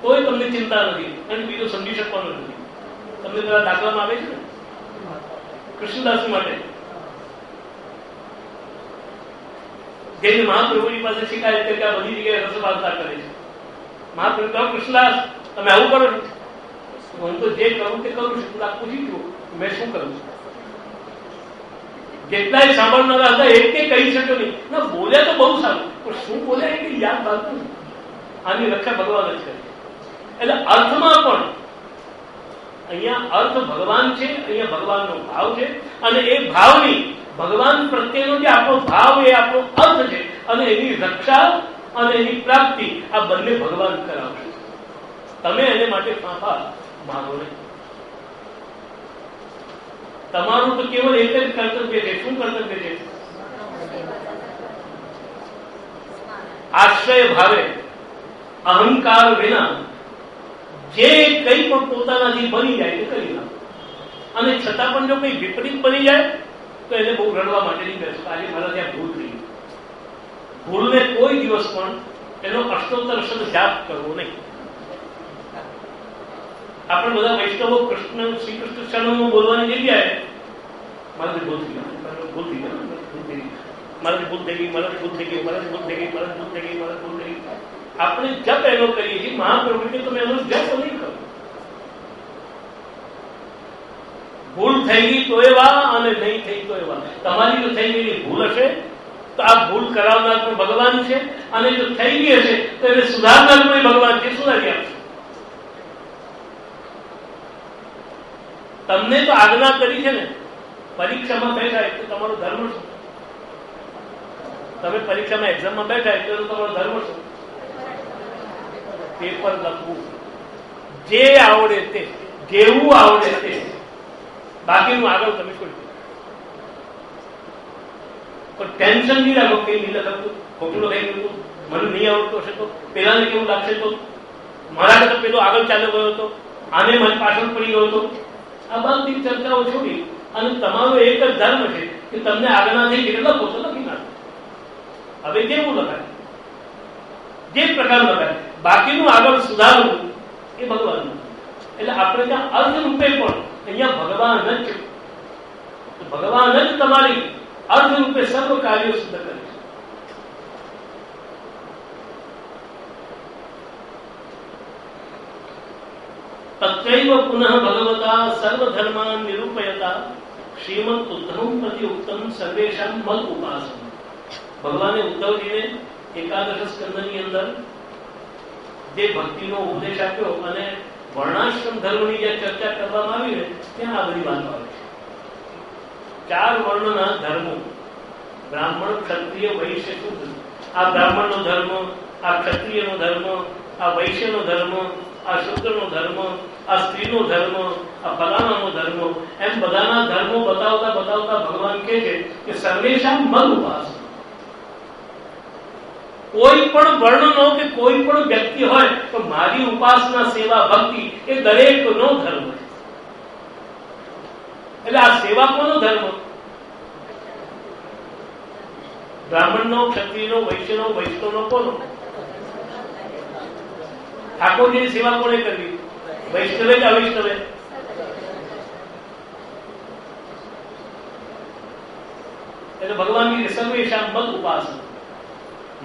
તોય તમને ચિંતા નથી અને બીજો સમજી શકવાનો નથી. તમને પેલા દાખલામાં આવે છે ને કૃષ્ણદાસ માટે, જેની મહાપ્રભુની પાસે શિકાયત કરી કે આ બધી જગ્યાએ રસવાર્તા કરે છે. મહાપ્રભુ કહો, કૃષ્ણદાસ તમે આવું કરો છો? હું તો જે કરું તે કરું છું, પૂછી જુઓ મેં શું કરું છું. જેટલાય સાંભળનારા હતા એક કે કહી શક્યો નહીં. ના બોલ્યા તો બહુ સારું, પણ શું બોલ્યા એ યાદ આવતું નહીં. આની રક્ષા ભગવાન જ કરે. એટલે અર્થમાં પણ અહીંયા અર્થ ભગવાન છે, અહીંયા ભગવાનનો ભાવ છે, અને એ ભાવની ભગવાન પ્રત્યેનો જે આપણો ભાવ એ આપણો અર્થ છે, અને એની રક્ષા અને એની પ્રાપ્તિ આ બંને ભગવાન કરાવશે. તમે એને માટે ફાંફા માગો નહીં. તમારું તો કેવળ એક જ કર્તવ્ય છે. શું કર્તવ્ય છે? આશ્રય ભાવે અહંકાર વિના જે કંઈ પણ પોતાનાથી બની જાય તે કરી નાખો. અને છતાં પણ જો કંઈ વિપરીત બની જાય તો એને બહુ રડવા માટે નહીં બેસો. આજે મારા ત્યાં ભૂલ થઈ. ભૂલને કોઈ દિવસ પણ એનો અષ્ટોત્તર શબ્દ જાપ કરવો નહીં. આપણે બધા વૈષ્ણવો કૃષ્ણ શ્રી કૃષ્ણ ચરણોમાં બોલવાની જગ્યાએ મારાથી ભૂલ થઈ ગઈ, ભૂલ થઈ ગઈ, મારાથી ભૂલ થઈ ગઈ, મારાથી ભૂલ થઈ ગઈ, મારાથી ભૂલ થઈ ગઈ, મારાથી ભૂલ થઈ ગઈ, મારાથી ભૂલ થઈ ગઈ. આપણે જપ એનો કરીએ છીએ. મહાપ્રભુ કે તમે એનો જપ નહીં કરો. ભૂલ થઈ ગઈ તો એવા અને નહીં થઈ તો એવા. તમારી જો થઈ ગયેલી ભૂલ હશે તો આ ભૂલ કરાવનાર પણ ભગવાન છે, અને જો થઈ ગઈ હશે તો એને સુધારનાર પણ ભગવાન છે. સુધારી આપશે. તમને તો આજ્ઞા કરી છે ને પરીક્ષામાં બેઠા એટલે તમારો ધર્મ શું? તમે પરીક્ષામાં એક્ઝામમાં બેઠા એટલે તમારો ધર્મ શું? પેપર લખવું, જે આવડે તે, જેવું આવડે તે, બાકીનું આગળ તમે છોડી દો. પણ ટેન્શન નહીં રાખો કે નહીં લખતું, ખોટું લખાઈ ગયું, મને નહીં આવડતું હશે તો, પેલાને કેવું લાગશે તો, મારા કરતા પેલો આગળ ચાલ્યો ગયો હતો, આને મને પાછળ પડી ગયો હતો. આ બધી ચર્ચાઓ છોડી અને તમારો એક જ ધર્મ છે કે તમને આજ્ઞા થઈ એટલે લખો તો લખી નાખો. હવે કેવું લખાય, જે પ્રકાર લખાય, બાકીનું આગળ સુધારવું એ ભગવાનનું. એટલે આપણે ત્યાં અર્થ રૂપે પણ અહીંયા ભગવાન જ છે. ભગવાન જ તમારી અર્થ રૂપે સર્વ કાર્યો સિદ્ધ કરે છે. તત્રૈવ પુનઃ ભગવતા સર્વધર્માન નિરૂપયતા શ્રીમદ ઉદ્ધવ પ્રતિ ઉત્તમ સર્વેશામ મલ ઉપાસન. ભગવાને ઉદ્ધવજીને એકાદશ સ્કંદની અંદર જે ભક્તિનો ઉપદેશ આપ્યો અને વર્ણાશ્રમ ધર્મની જે ચર્ચા કરવામાં આવી ને ત્યાં આ બધી વાતો આવે છે. 4 વર્ણના ધર્મો, બ્રાહ્મણ, ક્ષત્રિય, વૈશ્ય, શુદ્ર. આ બ્રાહ્મણનો ધર્મ, આ ક્ષત્રિયનો ધર્મ, આ વૈશ્યનો ધર્મ, આ શુદ્રનો ધર્મ, આ સ્ત્રીનો ધર્મ, આ ફલાણાનો ધર્મ, એમ બધાના ધર્મો બતાવતા બતાવતા ભગવાન કહે છે કે સર્વેશામ મદ ઉપાસન. કોઈ પણ વર્ણનો કે કોઈ પણ વ્યક્તિ હોય તો મારી ઉપાસના, સેવા, ભક્તિ એ દરેકનો ધર્મ છે. એટલે આ સેવા કોનો ધર્મ? બ્રાહ્મણનો, ક્ષત્રિયનો, વૈશ્યનો, વૈષ્ણવનો કોનો? ઠાકોરજીની સેવા કોને કરવી? વૈષ્ણવે કે અવૈષ્ણવે? એટલે ભગવાનની સર્વેશામ મદ ઉપાસન,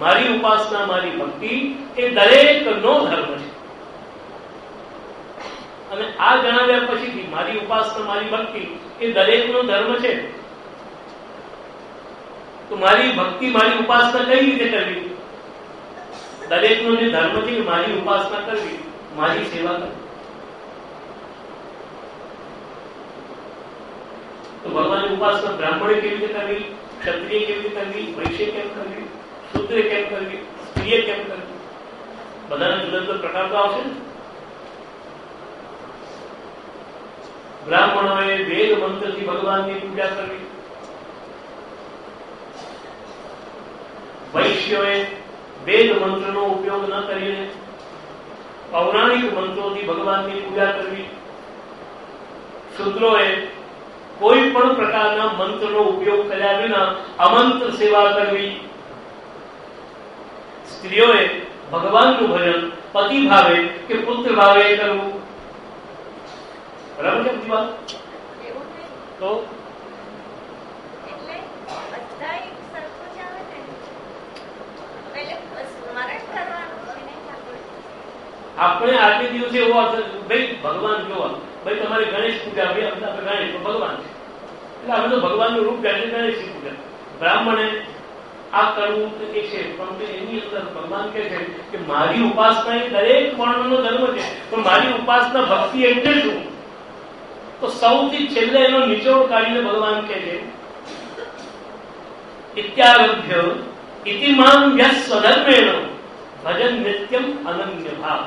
મારી ઉપાસના, મારી ભક્તિ એ દરેકનો ધર્મ છે. અને આ જણાવ્યા પછીથી મારી ઉપાસના, મારી ભક્તિ એ દરેકનો ધર્મ છે. તો મારી ભક્તિ, મારી ઉપાસના કઈ રીતે કરવી? દરેકનો જે ધર્મ છે કે મારી ઉપાસના કરવી, મારી સેવા કરવી. તો ભગવાનની ઉપાસના બ્રાહ્મણે કેવી રીતે કરવી, ક્ષત્રિય કેવી રીતે કરવી, વૈશ્ય કેમ કરવી, શુદ્ર કેમ કરવી, સ્ત્રીએ કેમ કરવી? બધાના જુદા જુદા પ્રકાર તો આવશે ને. બ્રાહ્મણોએ વેદ મંત્રથી ભગવાનની પૂજા કરવી, વૈશ્યોએ વેદ મંત્રનો ઉપયોગ ન કરીને પૌરાણિક મંત્રોથી ભગવાનની પૂજા કરવી, શૂદ્રોએ કોઈ પણ પ્રકારના મંત્રનો ઉપયોગ કર્યા વિના અમંત્ર સેવા કરવી. સ્ત્રીઓએ ભગવાનનું ભજન પતિ ભાવે કે પુત્ર ભાવે કરવું. બરાબર છે બધી વાત? તો આપણે આજના દિવસે એવો ભાઈ ભગવાન જોવા, ભાઈ તમારી ગણેશ પૂજા, ગણેશ ભગવાન છે એટલે અમે તો ભગવાનનું રૂપ જાણીને ગણેશની પૂજા. બ્રાહ્મણે આ કરવું એ છે, પણ એની અંદર ભગવાન કહે છે કે મારી ઉપાસના એ દરેક વર્ણનો ધર્મ છે, પણ મારી ઉપાસના ભક્તિ એટલે શું? તો સૌથી છેલ્લે એનો નિચોડ કાઢીને ભગવાન કહે છે ઇત્યારભ્ય ઇતિમાન વ્યસ સ્વધર્મેણ ભજન નિત્યમ અનન્ય ભાવ.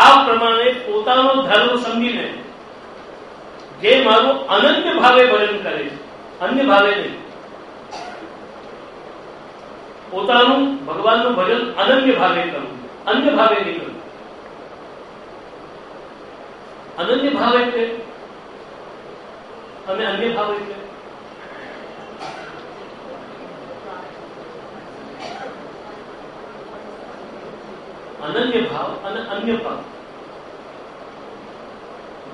આ પ્રમાણે પોતાનો ધર્મ સમજીને જે મારું અનન્ય ભાવે ભજન કરે છે, અન્ય ભાવે નહીં, પોતાનું ભગવાનનું ભજન અનન્ય ભાવે કરવું, અન્ય ભાવે નહીં કરવું. અનન્ય ભાવ એટલે અને અન્ય ભાવ એટલે અનન્ય ભાવ અને અન્ય ભાવ.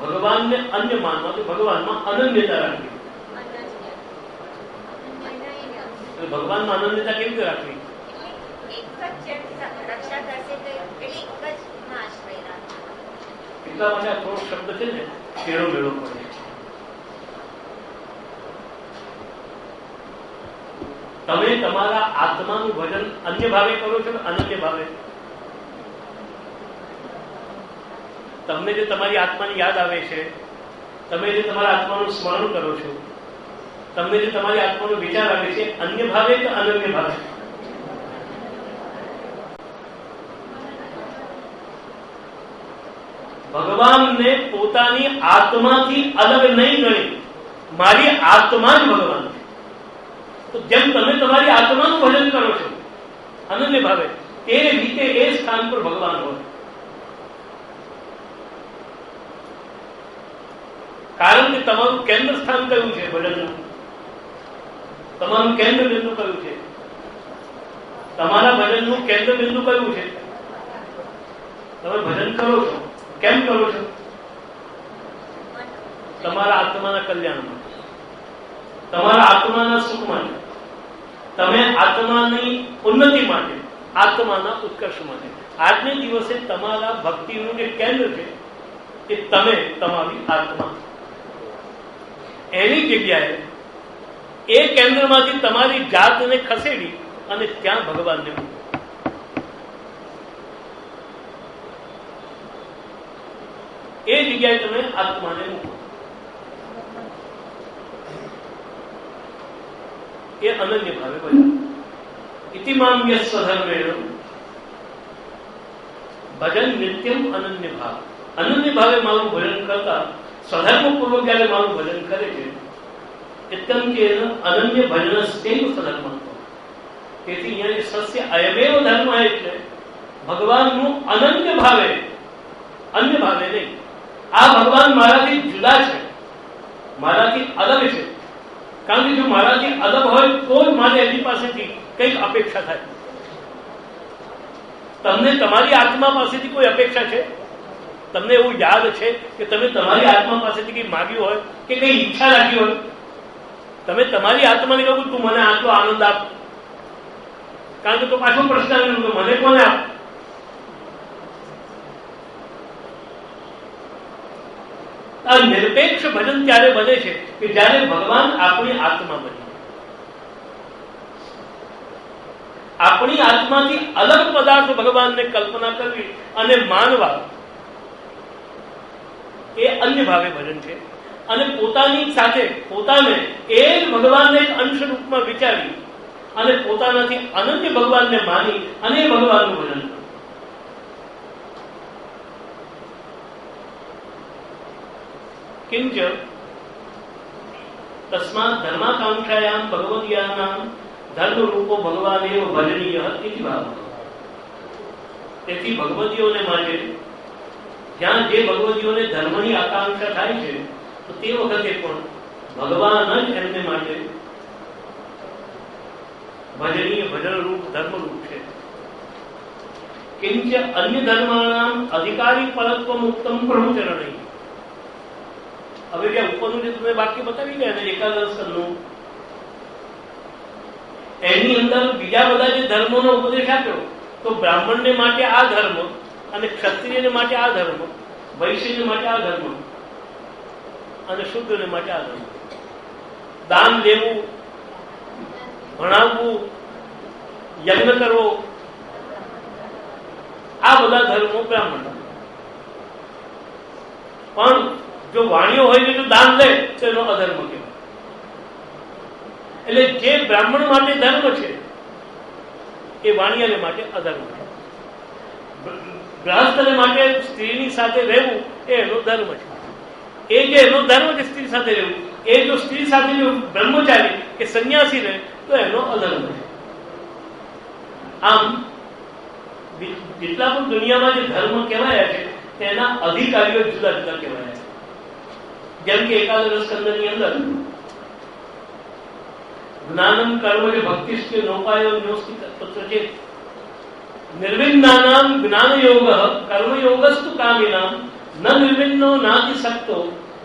ભગવાનને અન્ય માનવા તો ભગવાનમાં અનન્યતા રાખવી. ભગવાનમાં અનન્યતા કેવી રીતે રાખવી? એટલા માટે આ થોડો શબ્દ છે ને કેળો મેળો પડે. તમે તમારા આત્માનું ભજન અન્ય ભાવે કરો છો કે અનન્ય ભાવે? તમને જે તમારી આત્માની યાદ આવે છે, તમે જે તમારા આત્માનું સ્મરણ કરો છો, તમને જે તમારી આત્માનો વિચાર આવે છે, અન્ય ભાવે કે અનન્ય ભાવે? ભગવાનને પોતાની આત્માથી અલગ નહીં ગણી, મારી આત્મા જ ભગવાન છે. તો જેમ તમે તમારી આત્માનું ભજન કરો છો અનન્ય ભાવે, તે રીતે એ સ્થાન પર ભગવાન હોય. કારણ કે તમારું કેન્દ્ર સ્થાન કયું છે ભજનનું? તમારું કેન્દ્ર બિંદુ કયું છે? તમારા ભજનનું કેન્દ્ર બિંદુ કયું છે? તમે ભજન કરો છો કેમ કરો છો? તમારા આત્માના કલ્યાણ માટે, તમારા આત્માના સુખ માટે, તમે આત્માની ઉન્નતિ માટે, આત્માના ઉત્કર્ષ માટે. આજને દિવસે તમારા ભક્તિનું જે કેન્દ્ર છે એ તમે, તમારી આત્મા. એની જગ્યાએ એ કેન્દ્રમાંથી તમારી જાતને ખસેડી અને ત્યાં ભગવાનને મૂકો. એ જગ્યાએ તમે આત્માને મૂકો. એ અનન્ય ભાવે ભજન. ઇતિમામ યસ્વધર્મેણ ભજન નિત્યમ અનન્ય ભાવ. અનન્ય ભાવે મારું ભજન કરતા સ્વધર્મ પૂર્વક જયારે મારું ભજન કરે છે નિત્યમ કે અનન્ય ભજન સ્તેવ સ્વધર્મ. તેથી અહીંયા સસ્ય અયમેવ ધર્મ એટલે ભગવાનનું અનન્ય ભાવે, અન્ય ભાવે નહીં. આ ભગવાન મારાથી જુદા છે, મારાથી અલગ છે. કારણ કે જો મારાથી અલગ હોય તો જ મારે એની પાસેથી કંઈક અપેક્ષા થાય. તમને તમારી આત્મા પાસેથી કોઈ અપેક્ષા છે? તમને એવું યાદ છે કે તમે તમારી આત્મા પાસેથી કંઈ માગ્યું હોય કે કઈ ઈચ્છા રાખી હોય? તમે તમારી આત્માને કહું તું મને આટલો આનંદ આપ, કારણ કે તો પાછો પ્રશ્ન આવ્યો મને કોને આપ? આ નિરપેક્ષ ભજન ત્યારે બને છે કે જ્યારે ભગવાન આપણી આત્મા બને. આપણી આત્માથી અલગ પદાર્થ ભગવાનને કલ્પના કરવી અને માનવા એ અન્ય ભાવે ભજન છે. અને પોતાની સાથે પોતાને એ જ ભગવાનને એક અંશ રૂપમાં વિચારી અને પોતાનાથી અનન્ય ભગવાનને માની અને ભગવાનનું ભજન. કિંચ તસ્માત ધર્માકાંક્ષાયામ ભગવદીયાનામ ધર્મ રૂપો ભગવાનેવ ભજનીય ઇતિ ભાવ. તેથી ભગવતીઓને માટે જ્યાં જે ભગવતીઓને ધર્મની આકાંક્ષા થાય છે તો તે વખતે પણ ભગવાન જ એમને માટે ભજનીય ભજન રૂપ ધર્મ રૂપ છે. કિંચ અન્ય ધર્માણામ અધિકારી પરત્વ મુક્તમ પ્રભુચરણ. હવે જે ઉપરનું જે તમે વાક્ય બતાવી ગયા ને એકાદશ સ્કંદનું, એની અંદર બીજા બધા જે ધર્મોનો ઉપદેશ આપ્યો તો બ્રાહ્મણને માટે આ ધર્મ અને ક્ષત્રિયને માટે આ ધર્મ, વૈશ્યને માટે આ ધર્મ અને શુદ્રને માટે આ ધર્મ. દાન દેવું, ભણાવવું, યજ્ઞ કરવો, આ બધા ધર્મો બ્રાહ્મણ. પણ જો વાણીઓ હોય તો દાન લે તો એનો અધર્મ કહેવાય. એટલે જે બ્રાહ્મણ માટે ધર્મ છે એ વાણિયાને માટે અધર્મ છે. ગૃહસ્થને માટે સ્ત્રીની સાથે રહેવું એ એનો ધર્મ છે. એ જે એનો ધર્મ છે સ્ત્રી સાથે રહેવું, એ જો સ્ત્રી સાથે જો બ્રહ્મચારી કે સંન્યાસી રહે તો એનો અધર્મ છે. આમ જેટલા પણ દુનિયામાં જે ધર્મ કહેવાયા છે તેના અધિકારીઓ જુદા જુદા કહેવાયા છે. જેમ કે એકાદશ સ્કંદની અંદર જ્ઞાનમ કર્મ જે ભક્તિશ્ચ નોપાયો ન્યોસ્તિ તત્ર છે. નિર્વિન્નાનામ જ્ઞાન યોગ કર્મ યોગસ્તુ કામિનામ ન નિર્વિન્નો નાતિ સક્તો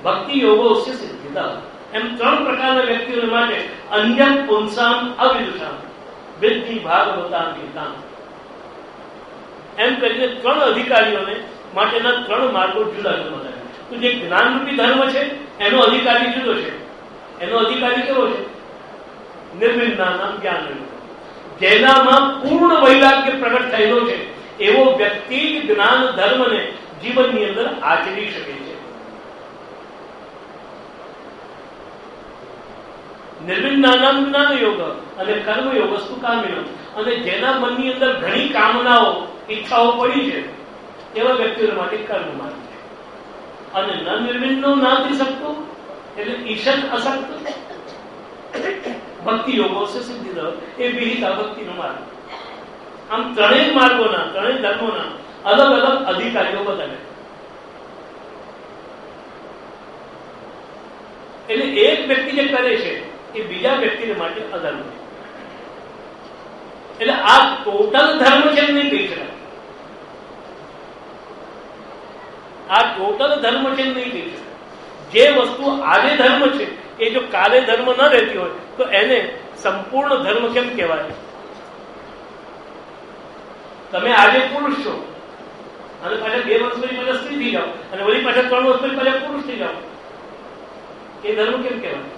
ભક્તિ યોગો સિદ્ધિતા. એમ ત્રણ પ્રકારના વ્યક્તિઓ માટે અન્ય પુંસામ અવિદુષામ વિદ્ધિ ભાગવતામ ગીતામ એમ કરીને ત્રણ અધિકારીઓને માટેના ત્રણ માર્ગો જુદા જુદા છે. તો જે જ્ઞાનરૂપી ધર્મ છે એનો અધિકારી જુદો છે. એનો અધિકારી કેવો છે? નિર્વિન્નાનામ જ્ઞાન યોગ. જેનામાં પૂર્ણ વૈરાગ્ય પ્રગટ થયેલો છે એવો વ્યક્તિ જ્ઞાન ધર્મને જીવનની અંદર આચરી શકે છે. નિર્વિન્નાનામ જ્ઞાન યોગ અને કર્મ યોગસ્તુ કામિનમ. અને જેના મનની અંદર ઘણી કામનાઓ ઈચ્છાઓ પડી છે એવા વ્યક્તિઓ માટે કર્મ માર્ગ છે. અને ન નિર્વિન્નો નાથી શકતો એટલે ઈશન અશક્ત ભક્તિ યોગો છે સિદ્ધિ એ વિહિતા ભક્તિનો માર્ગ. આમ ત્રણેય માર્ગોના ત્રણેય ધર્મોના અલગ અલગ અધિકારીઓ બતાવે. એટલે એક વ્યક્તિ જે કરે છે એ બીજા વ્યક્તિને માટે અધર્મ છે. એટલે આ ટોટલ ધર્મ છે નહીં કહી શકાય. આ ટોટલ ધર્મ છે નહીં કહી શકાય. જે વસ્તુ આજે ધર્મ છે એ જો કાલે ધર્મ ન રહેતી હોય તો એને સંપૂર્ણ ધર્મ કેમ કહેવાય? તમે આજે પુરુષ છો અને પાછા 2 વર્ષ પછી પાછા સ્ત્રી થઈ જાઓ અને વળી પાછા 3 વર્ષ પછી પાછા પુરુષ થઈ જાઓ, એ ધર્મ કેમ કહેવાય?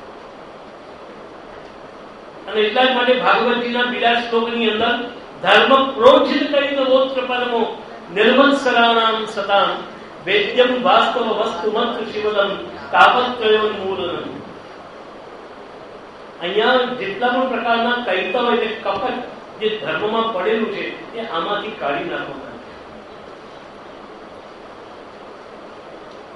અને એટલા જ માટે ભાગવતજીના બીજા શ્લોકની અંદર ધર્મ પ્રોજિત કરીને વોત્ર પરમો નિર્મત્સરાણામ સતામ વેદ્યમ વાસ્તવ વસ્તુ મંત્ર શિવદમ તાપત્રયો મૂલનમ. અહીંયા જેટલા પણ પ્રકારના કૈતવ એટલે કપટ જે ધર્મમાં પડેલું છે એ આમાંથી કાઢી નાખવામાં.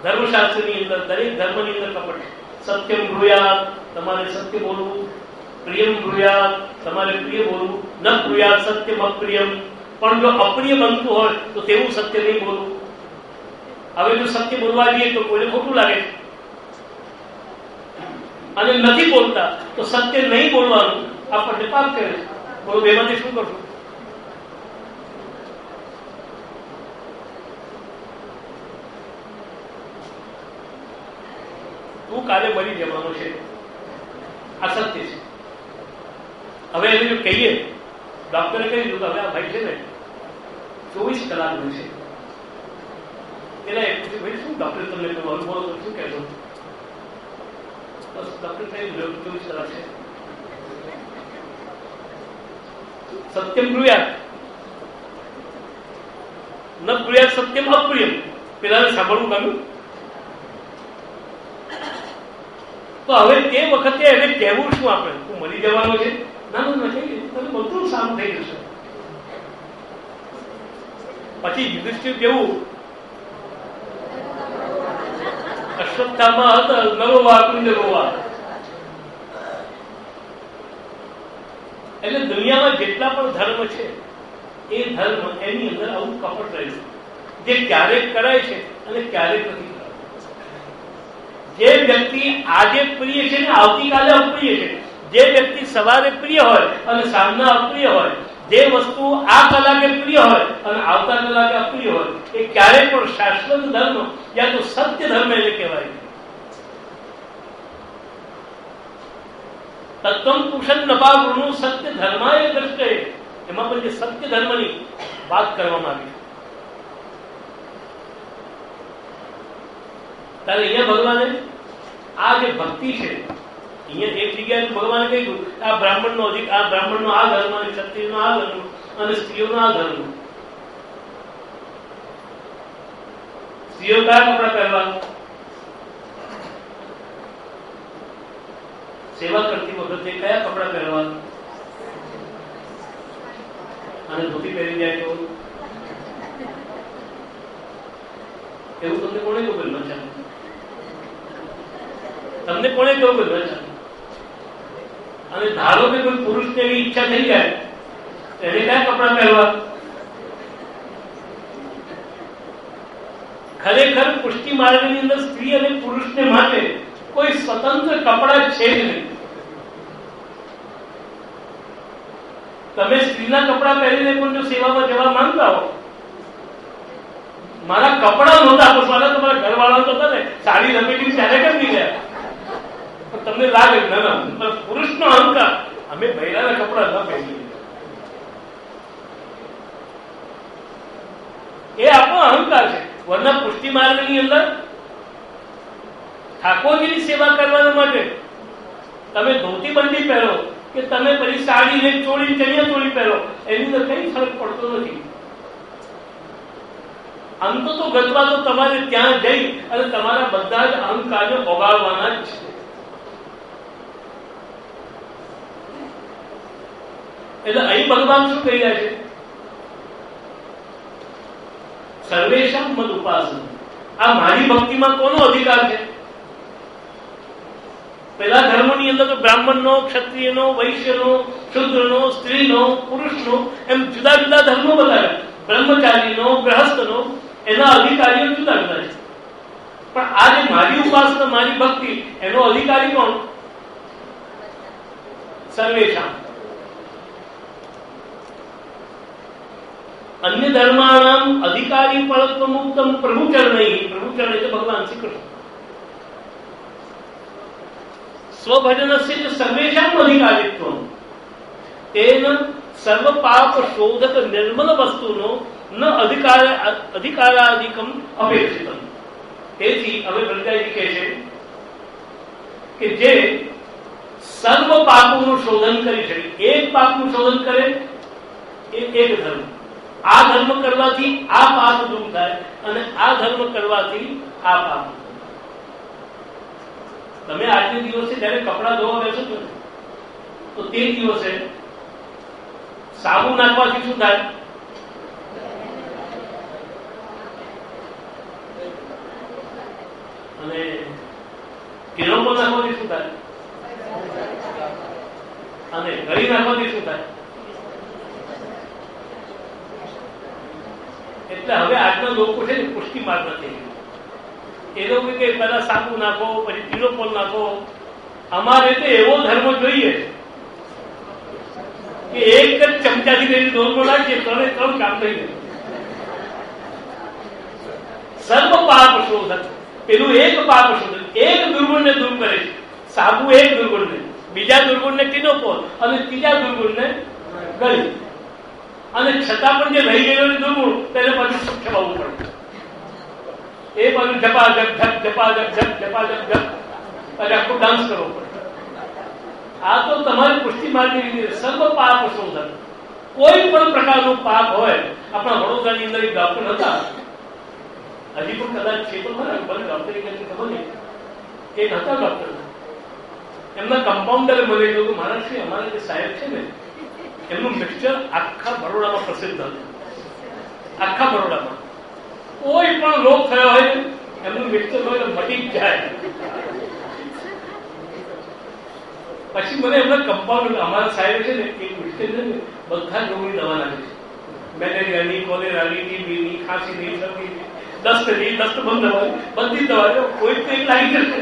ધર્મશાસ્ત્રની અંદર દરેક ધર્મની અંદર કપટ. સત્યમ બ્રુયાત, તમારે સત્ય બોલવું. પ્રિયમ બ્રુયાત, તમારે પ્રિય બોલવું. ન બ્રુયાત સત્યમ અપ્રિયમ, પણ જો અપ્રિય બનતું હોય તો તેવું સત્ય નહીં બોલવું. હવે જો સત્ય બોલવા જઈએ તો કોઈને ખોટું લાગે અને નથી બોલતા તો સત્ય નહીં બોલવાનું આપણને પાપ કરે છે. બોલો બેમાંથી શું કરશું? તું કાલે મરી જવાનો છે, આ સત્ય છે. હવે એને જો કહીએ, ડોક્ટરે કહી દીધું હવે આ ભાઈ છે ને 24 કલાકનું છે, એટલે ભાઈ શું ડોક્ટર તમને અનુભવ શું કહેશો? બસ ડોક્ટર કહી દીધું 24 કલાક છે. સત્યમ બ્રુયાત ન બ્રુયાત સત્યમ અપ્રિયમ. પેલાને સાંભળવું ગમ્યું તો હવે તે વખતે એને કહેવું શું? આપણે તું મરી જવાનો છે? ના નથી, તને બધું સારું થઈ જશે. પછી યુધિષ્ઠિર કેવું અશ્વત્થામા હતા નરોવા કુંજરોવા. એટલે દુનિયામાં જેટલા પણ ધર્મ છે એ ધર્મ એની અંદર આવું કપટ રહેલું, જે ક્યારેક કરાય છે અને ક્યારેક નથી કરાય. જે વ્યક્તિ આજે પ્રિય છે ને આવતીકાલે અપ્રિય છે, જે વ્યક્તિ સવારે પ્રિય હોય અને સાંજના અપ્રિય હોય, જે વસ્તુ આ કલાકે પ્રિય હોય અને આવતા કલાકે અપ્રિય હોય, એ ક્યારેય પણ શાશ્વત ધર્મ યા તો સત્ય ધર્મ એને કહેવાય. તત્વમ પુરુષન નપાવૃણું સત્ય ધર્માય દ્રષ્ટે, એમાં પણ જે સત્ય ધર્મની વાત કરવામાં આવી. ત્યારે અહીંયા ભગવાને આ જે ભક્તિ છે, અહીંયા એક જગ્યાએ ભગવાને કહ્યું આ બ્રાહ્મણનો આ બ્રાહ્મણનો આ ધર્મ અને ક્ષત્રિયનો આ ધર્મ અને સ્ત્રીઓનો આ ધર્મ. સ્ત્રીઓ કયા કપડા પહેરવા? સેવા કરતી વખતે કયા કપડા પહેરવા? અને ધોતી પહેરી જાય તો એવું તમને કોને કહ્યું? તમને કોને કહ્યું? અને ધારો કે કોઈ પુરુષને એવી ઈચ્છા થઈ જાય એને કયા કપડા પહેરવા? ખરેખર પુષ્ટિ માર્ગની અંદર સ્ત્રી અને પુરુષને માટે કોઈ સ્વતંત્ર કપડા છે જ નહીં. તમે સ્ત્રીના કપડા પહેરીને પણ જો સેવામાં જવા માંગતા હો, મારા કપડા નહોતા મારા તમારા ઘરવાળા તો હતા ને સાડી લપેટી ત્યારે કેમ નહીં ગયા? પણ તમને લાગે ના પુરુષનો અહંકાર, અમે બૈરાના કપડા ન પહેરીએ, એ આપણો અહંકાર છે. વરના પુષ્ટિ માર્ગની અંદર ઠાકોરજીની સેવા કરવા માટે તમે ધોતી બંડી પહેરો કે તમે પછી સાડી ને ચોળી ચણિયા ચોળી પહેરો, એની અંદર કઈ ફરક પડતો નથી. અંત તો ગતવા તો તમારે ત્યાં જઈ અને તમારા બધા જ અહંકારને ઓગાળવાના જ છે. એટલે અહીં ભગવાન શું કહી રહ્યા છે? સર્વેશમ મદ ઉપાસન. આ મારી ભક્તિમાં કોનો અધિકાર છે? પેલા ધર્મની અંદર તો બ્રાહ્મણનો, ક્ષત્રિયનો, વૈશ્યનો, શુદ્રનો, સ્ત્રીનો, પુરુષનો એમ જુદા જુદા ધર્મો બતાવ્યા. બ્રહ્મચારીનો, ગ્રહસ્થનો, એના અધિકારીઓ જુદા જુદા છે. પણ આ જે મારી ઉપાસના, મારી ભક્તિ, એનો અધિકારી કોણ? સર્વેશમ. અન્ય ધર્માણામ અધિકારી પરત્વ મુક્તમ પ્રભુચરણૈ. પ્રભુચરણ એટલે ભગવાન શ્રી કૃષ્ણ. સ્વભજનસ્ય સર્વેષામ અધિકારિત્વમ તેન સર્વ પાપ શોધક નિર્મલ વસ્તુનો ન અધિકારાધિકમ અપેક્ષિતમ. તેથી હવે પ્રજાજી કહે છે કે જે સર્વ પાપોનું શોધન કરી શકે, એક પાપનું શોધન કરે એ એક ધર્મ. આ ધર્મ કરવાથી આ પાપ દૂર થાય અને આ ધર્મ કરવાથી આ પાપ. તમે આજના દિવસે જયારે કપડા ધોવા બેસો છો તો તે દિવસે સાબુ નાખવાથી શું થાય? અને કિરણો નાખવાથી શું થાય? અને ગળી નાખવાથી શું થાય? એટલે હવે આજના લોકો છે ને પુષ્ટિ માર્ગ નથી. એ લોકો કે પેલા સાબુ નાખો, પછી ટીરોપોલ નાખો. અમારે તો એવો ધર્મ જોઈએ કે એક જ ચમચાથી કઈ ડોલમાં નાખીએ, ત્રણે ત્રણ કામ થઈ ગયું. સર્વ પાપ શોધક. પેલું એક પાપ શોધક, એક દુર્ગુણને દૂર કરે છે. સાબુ એક દુર્ગુણને, બીજા દુર્ગુણને ટીરોપોલ અને ત્રીજા દુર્ગુણને ગળી. અને છતાં પણ જે રહી ગયેલો દુર્ગુણ તેને પાછું છપાવવું પડે. એ પાછું ઝપાઝપ ઝપ ઝપાઝપ ઝપ ઝપાઝપ ઝપ પછી આખો ડાન્સ કરવો પડે. આ તો તમારી પુષ્ટિ માર્ગની રીતે સર્વ પાપ શોધન. કોઈ પણ પ્રકારનું પાપ હોય. આપણા વડોદરાની અંદર એક ડોક્ટર હતા, હજી પણ કદાચ છે તો ખરા, ભલે ડોક્ટરી કરી ખબર નહીં, એક હતા ડોક્ટર. એમના કમ્પાઉન્ડરે મને કહ્યું મારા શ્રી અમારા જે સાહેબ છે ને એમનું મિક્સચર આખા બરોડામાં પ્રસિદ્ધ હતું. આખા બરોડામાં કોઈ પણ રોગ થયો હોય એમનું મિક્સચર હોય તો મટી જ જાય. પછી મને એમના કમ્પાઉન્ડર, અમારા સાહેબ છે ને એક મિક્સચર છે ને બધા જ રોગની દવા નાખે છે. મેલેરિયાની, કોલેરાની, ટીબીની, ખાંસીની, શરદીની, દસ્તની, દસ્તબંધ દવા, બધી દવાઓ કોઈ તો એક લાગી જશે.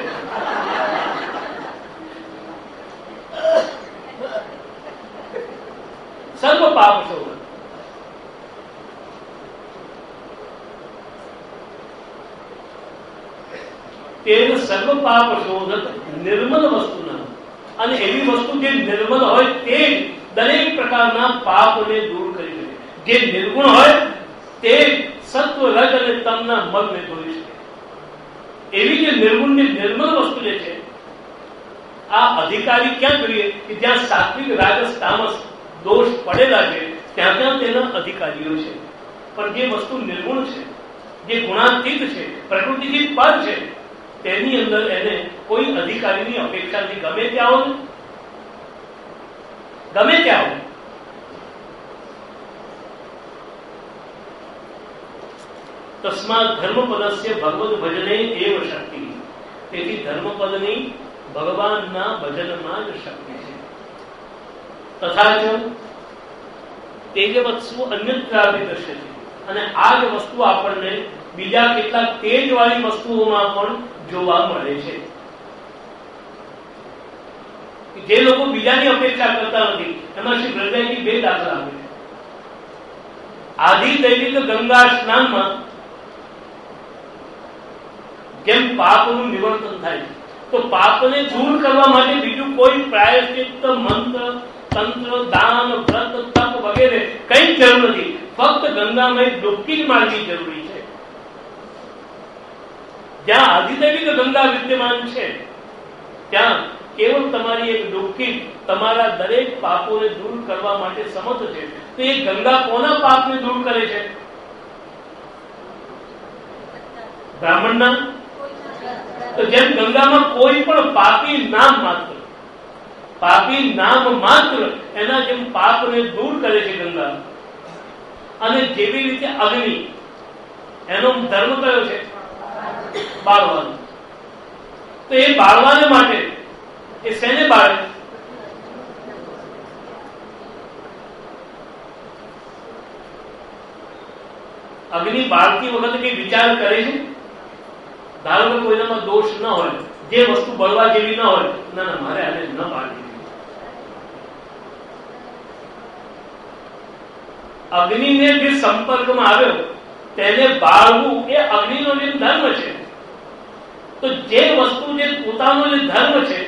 સર્વ પાપ શોધક. તેલ સર્વ પાપ શોધક નિર્મલ વસ્તુના. અને એવી વસ્તુ જે નિર્મલ હોય તે દરેક પ્રકારના પાપને દૂર કરી શકે. જે નિર્ગુણ હોય તે સત્વ, રજ અને તમના મગને ધોઈ શકે. એવી જે નિર્ગુણ ને નિર્મલ વસ્તુ જે છે, આ અધિકારી ક્યાં જોઈએ કે જ્યાં સાત્વિક, રાજસ, તામસ દોષ પડેલા છે ત્યાં ત્યાં તેના અધિકારીઓ છે. પણ જે વસ્તુ નિર્ગુણ છે, જે ગુણાતીત છે, પ્રકૃતિથી પર છે, તેની અંદર એને કોઈ અધિકારીની અપેક્ષા નથી. ગમે ત્યાં આવો, ગમે ત્યાં આવો. તસ્માત ધર્મપદસ્ય ભગવદ ભજને એવ શક્તિ. તેથી ધર્મપદની ભગવાનના ભજનમાં જ શક્તિ છે. તથા જ તે જે વસ્તુ અન્યત્રાપી દ્રશ્ય છે. અને આ જ વસ્તુ આપણને બીજા કેટલાક તેજ વાળી વસ્તુઓમાં પણ જોવા મળે છે. જે લોકો બીજાની અપેક્ષા કરતા નથી, એમાં શ્રી બ્રહ્મજી બે દાખલા આપે છે. આદિ દૈનિક ગંગા સ્નાનમાં જેમ પાપનું નિવર્તન થાય છે, તો પાપને દૂર કરવા માટે બીજું કોઈ પ્રાયશ્ચિત, મંત્ર, તંત્ર, દાન, વ્રત, તપ વગેરે કઈ જરૂર નથી. ફક્ત ગંગામાં ડૂબકી જ મારવી જરૂરી છે. જ્યાં આદિદૈવિક ગંગા વિદ્યમાન છે ત્યાં કેવળ તમારી એક ડૂબકી તમારા દરેક પાપોને દૂર કરવા માટે સમર્થ છે. તો એ ગંગા કોના પાપને દૂર કરે છે? બ્રાહ્મણના. તો જેમ ગંગામાં કોઈ પણ પાપી નામ માત્ર એના જેમ પાપને દૂર કરે છે ગંગા, અને જેવી રીતે અગ્નિ એનો ધર્મ કયો છે? બાળવાનો. તો એ બાળવાને માટે એ શેને બાળે? અગ્નિ બાળતી વખતે કઈ વિચાર કરે છે? ધારો કે કોઈનામાં દોષ ન હોય, જે વસ્તુ બળવા જેવી ન હોય, ના મારે આને ન બાળવી. અગ્નિને જે સંપર્કમાં આવ્યો તેને બાળવું એ અગ્નિનો જે ધર્મ છે. તો જે વસ્તુ જે પોતાનો જે ધર્મ છે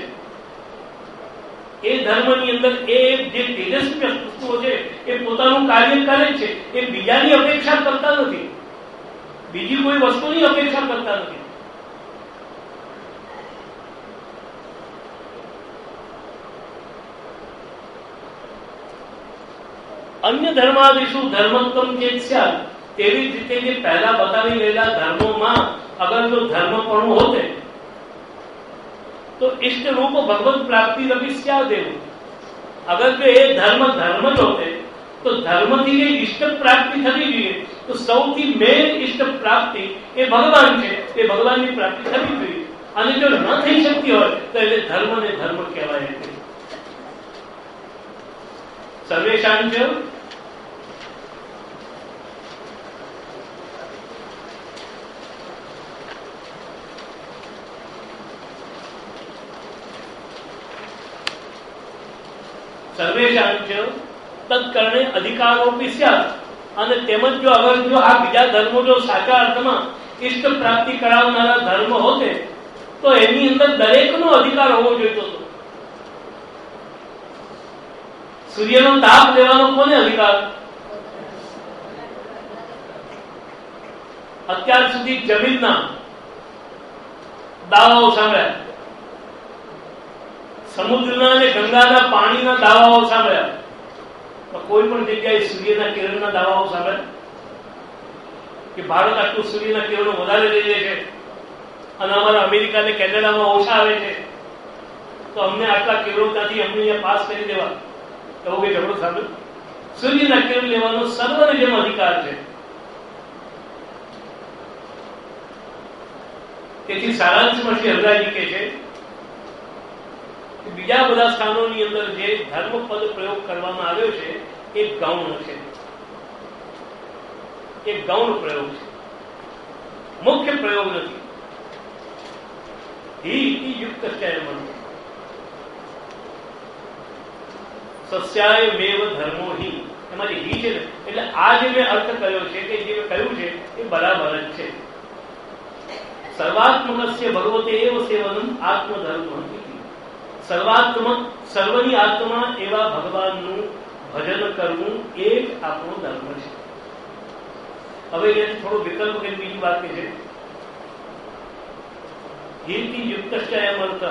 એ ધર્મની અંદર એ જે તેજસ્વી વસ્તુઓ છે એ પોતાનું કાર્ય કરે છે. એ બીજાની અપેક્ષા કરતા નથી, બીજી કોઈ વસ્તુની અપેક્ષા કરતા નથી. અન્ય ધર્માદિશુ ધર્મત્વમ ચેત સ્યાત. તેવી રીતે જે પહેલા બતાવી ગયેલા ધર્મોમાં અગર જો ધર્મપણું હોતે તો ઇષ્ટ રૂપ ભગવત પ્રાપ્તિ રવિ સ્યાદેવ. અગર જો એ ધર્મ જ હોતે તો ધર્મથી જે ઇષ્ટ પ્રાપ્તિ થવી જોઈએ, તો સૌથી મેન ઇષ્ટ પ્રાપ્તિ એ ભગવાન છે. એ ભગવાનની પ્રાપ્તિ થવી જોઈએ. અને જો ન થઈ શકતી હોય તો એટલે ધર્મ ને ધર્મ કહેવાય. સર્વેશાંચ સર્વેશાંચ તત્કરણે અધિકારોપી સ્યાત. અને તેમજ જો અગર જો આ બીજા ધર્મો જો સાચા અર્થમાં ઇષ્ટ પ્રાપ્તિ કરાવનારા ધર્મ હોતે તો એની અંદર દરેકનો અધિકાર હોવો જોઈતો હતો. સૂર્યનો તાપ લેવાનો કોને અધિકાર? અત્યાર સુધી જમીનના દાવાઓ સાંભળ્યા, સમુદ્રના અને ગંગાના પાણીના દાવાઓ સાંભળ્યા, કોઈ પણ જગ્યાએ સૂર્યના કિરણના દાવાઓ સાંભળ્યા કે ભારત આટલું સૂર્યના કિરણો વધારે લઈ લે છે અને અમારા અમેરિકા અને કેનેડામાં ઓછા આવે છે, તો અમને આટલા કિરણો ત્યાંથી અમને અહીંયા પાસ કરી દેવા, એવો કઈ ઝઘડો સાંભળ્યો? સૂર્યના કિરણ લેવાનો સર્વને જેમ અધિકાર છે. તેથી સારાંશમાં શ્રી હરરાજી કહે છે કે બીજા બધા સ્થાનોની અંદર જે ધર્મપદ પ્રયોગ કરવામાં આવ્યો છે એ ગૌણ છે. એ ગૌણ પ્રયોગ છે, મુખ્ય પ્રયોગ નથી. હિ ઇતિ યુક્તશ્ચય મંત્ર સસ્યાય મેવ ધર્મો હિ, એમાંથી હિ છે ને, એટલે આ જે મેં અર્થ કર્યો છે કે જે મેં કહ્યું છે એ બરાબર જ છે. સર્વાત્મકસ્ય ભગવતે એવ સેવનમ આત્મધર્મ. સર્વાત્મક, સર્વની આત્મા એવા ભગવાનનું ભજન કરવું એ જ આપણો ધર્મ છે. હવે એનાથી થોડો વિકલ્પ કરીને બીજી વાત કે છે, હિતિ યુક્તશ્ચય અર્થ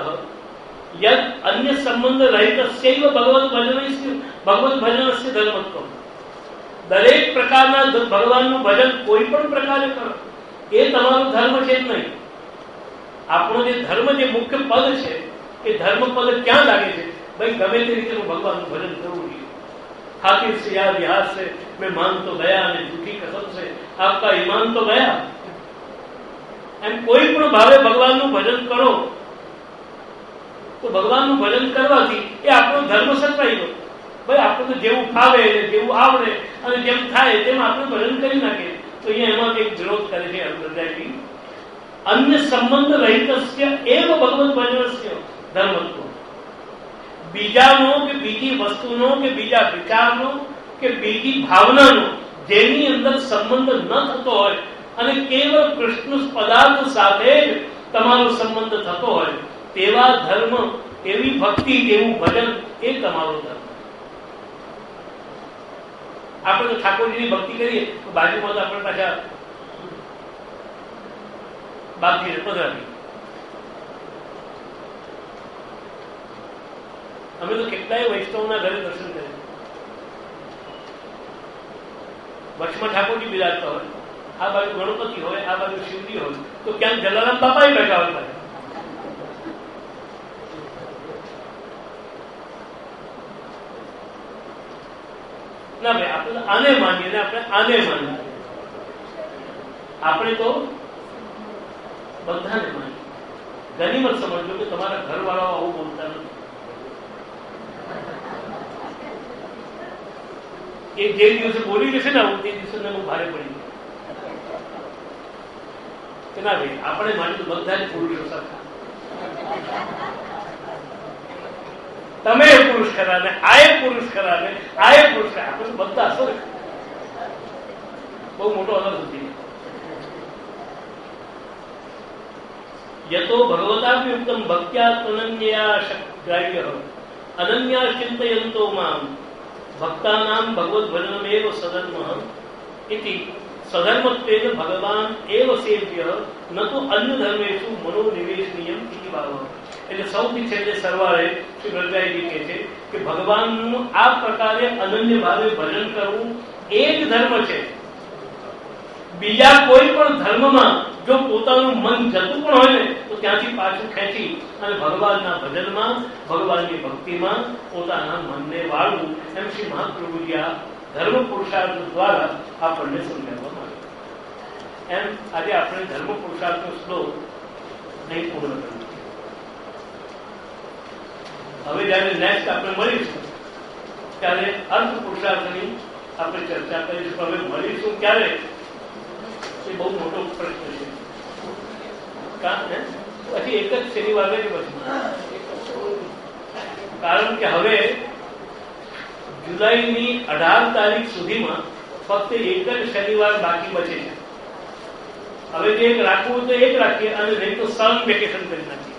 યદ અન્ય સંબંધ રહિતસ્યૈવ ભગવદ ભજનસ્ય ધર્મત્વ. દરેક પ્રકારના ભગવાનનું ભજન કોઈ પણ પ્રકારે કરો એ તમારો ધર્મ છે જ નહીં. આપણો જે ધર્મ, જે મુખ્ય પદ છે એ ધર્મ પદ ક્યાં લાગે છે? ભાઈ ગમે તે રીતે ભગવાનનું ભજન કરવું જોઈએ. खातिर से या बिहार से मैं मान तो गया અને झूठी कसम से आपका ईमान तो गया. એમ કોઈ પણ ભાવે ભગવાનનું ભજન કરો તો ભગવાનનું ભજન કરવાથી એ આપણો ધર્મ સચવાઈ ગયો. ભાઈ આપણે તો જેવું ફાવે, જેવું આવડે અને જેમ થાય તેમ આપણે ભજન કરી નાખીએ. તો અહીંયા એમાં એક વિરોધ કરે છે અનુરાજી. અન્ય સંબંધ રહિતસ્ય એવ ભગવદ ભજનસ્ય ધર્મત્વ. બીજાનો કે બીજી વસ્તુનો કે બીજા વિચારનો કે બીજી ભાવનાનો જેની અંદર સંબંધ ન થતો હોય અને કેવળ કૃષ્ણ પદાર્થ સાથે જ તમારો સંબંધ થતો હોય તેવા ધર્મ, એવી ભક્તિ, એવું ભજન એ તમારો ધર્મ. આપણે તો ઠાકોરજીની ભક્તિ કરીએ તો બાજુમાં તો આપણે પાછા બાપજી પધરાવી. અમે તો કેટલાય વૈષ્ણવના ઘરે દર્શન કર્યા. વચમાં ઠાકોરજી બિરાજતા હોય, આ બાજુ ગણપતિ હોય, આ બાજુ શિવજી હોય, તો ક્યાંક જલારામ બાપા બેઠા હોય. ના ભાઈ, આપણે આને માનીએ ને આપણે આને માનીએ. આપણે તો બધાને માનીએ. ગનીમત સમજજો કે તમારા ઘરવાળાઓ આવું બોલતા નથી. એ જે દિવસે બોલી જશે ને આવું, તે દિવસે બહુ ભારે પડી જાય. ના ભાઈ, આપણે માની બધા જ પુરુષો સરખા. તમે પુરુષ ખરા ને આ પુરુષ ખરા ને આ પુરુષ ખરા, આપણે બધા સરખા. બહુ મોટો અલગ નથી. યતો ભગવતાભ્યુક્તમ ભક્ત્યા અનન્યા શક્રાય અનન્યા ચિંતયંતો મામ ભક્તાનામ ભગવદ ભજનમેવ સધર્મ ઇતિ સધર્મત્વેન ભગવાન એવ સેવ્ય ન તો અન્ય ધર્મેષુ મનોનિવેશનીયમ ઇતિ ભાવ. એટલે સૌથી છેલ્લે સરવાળે શ્રી બ્રહ્માજી કહે છે કે ભગવાનનું આ પ્રકારે અનન્ય ભાવે ભજન કરવું એ જ ધર્મ છે. બીજા કોઈ પણ ધર્મમાં જો પોતાનું મન જતું પણ હોય ને તો ત્યાંથી પાછું ખેંચી અને ભગવાનના ભજનમાં, ભગવાનની ભક્તિમાં પોતાના મનને વાળવું, એમ શ્રી મહાપ્રભુજી આ ધર્મ પુરુષાર્થ દ્વારા આપણને સમજાવવામાં આવ્યું. એમ આજે આપણે ધર્મ પુરુષાર્થનો શ્લોક નહીં પૂર્ણ કર્યું. હવે જયારે નેક્સ્ટ આપણે મળીશું ત્યારે અર્થ પુરુષાર્થની આપણે ચર્ચા કરીશું. હવે મળીશું ક્યારે એ બહુ મોટો પ્રશ્ન છે. પછી એક જ શનિવાર જ પછી, કારણ કે હવે જુલાઈની 18 તારીખ સુધીમાં ફક્ત એક જ શનિવાર બાકી બચે છે. હવે જે એક રાખવું તો એક રાખીએ અને નહીં તો સમ વેકેશન કરી નાખીએ.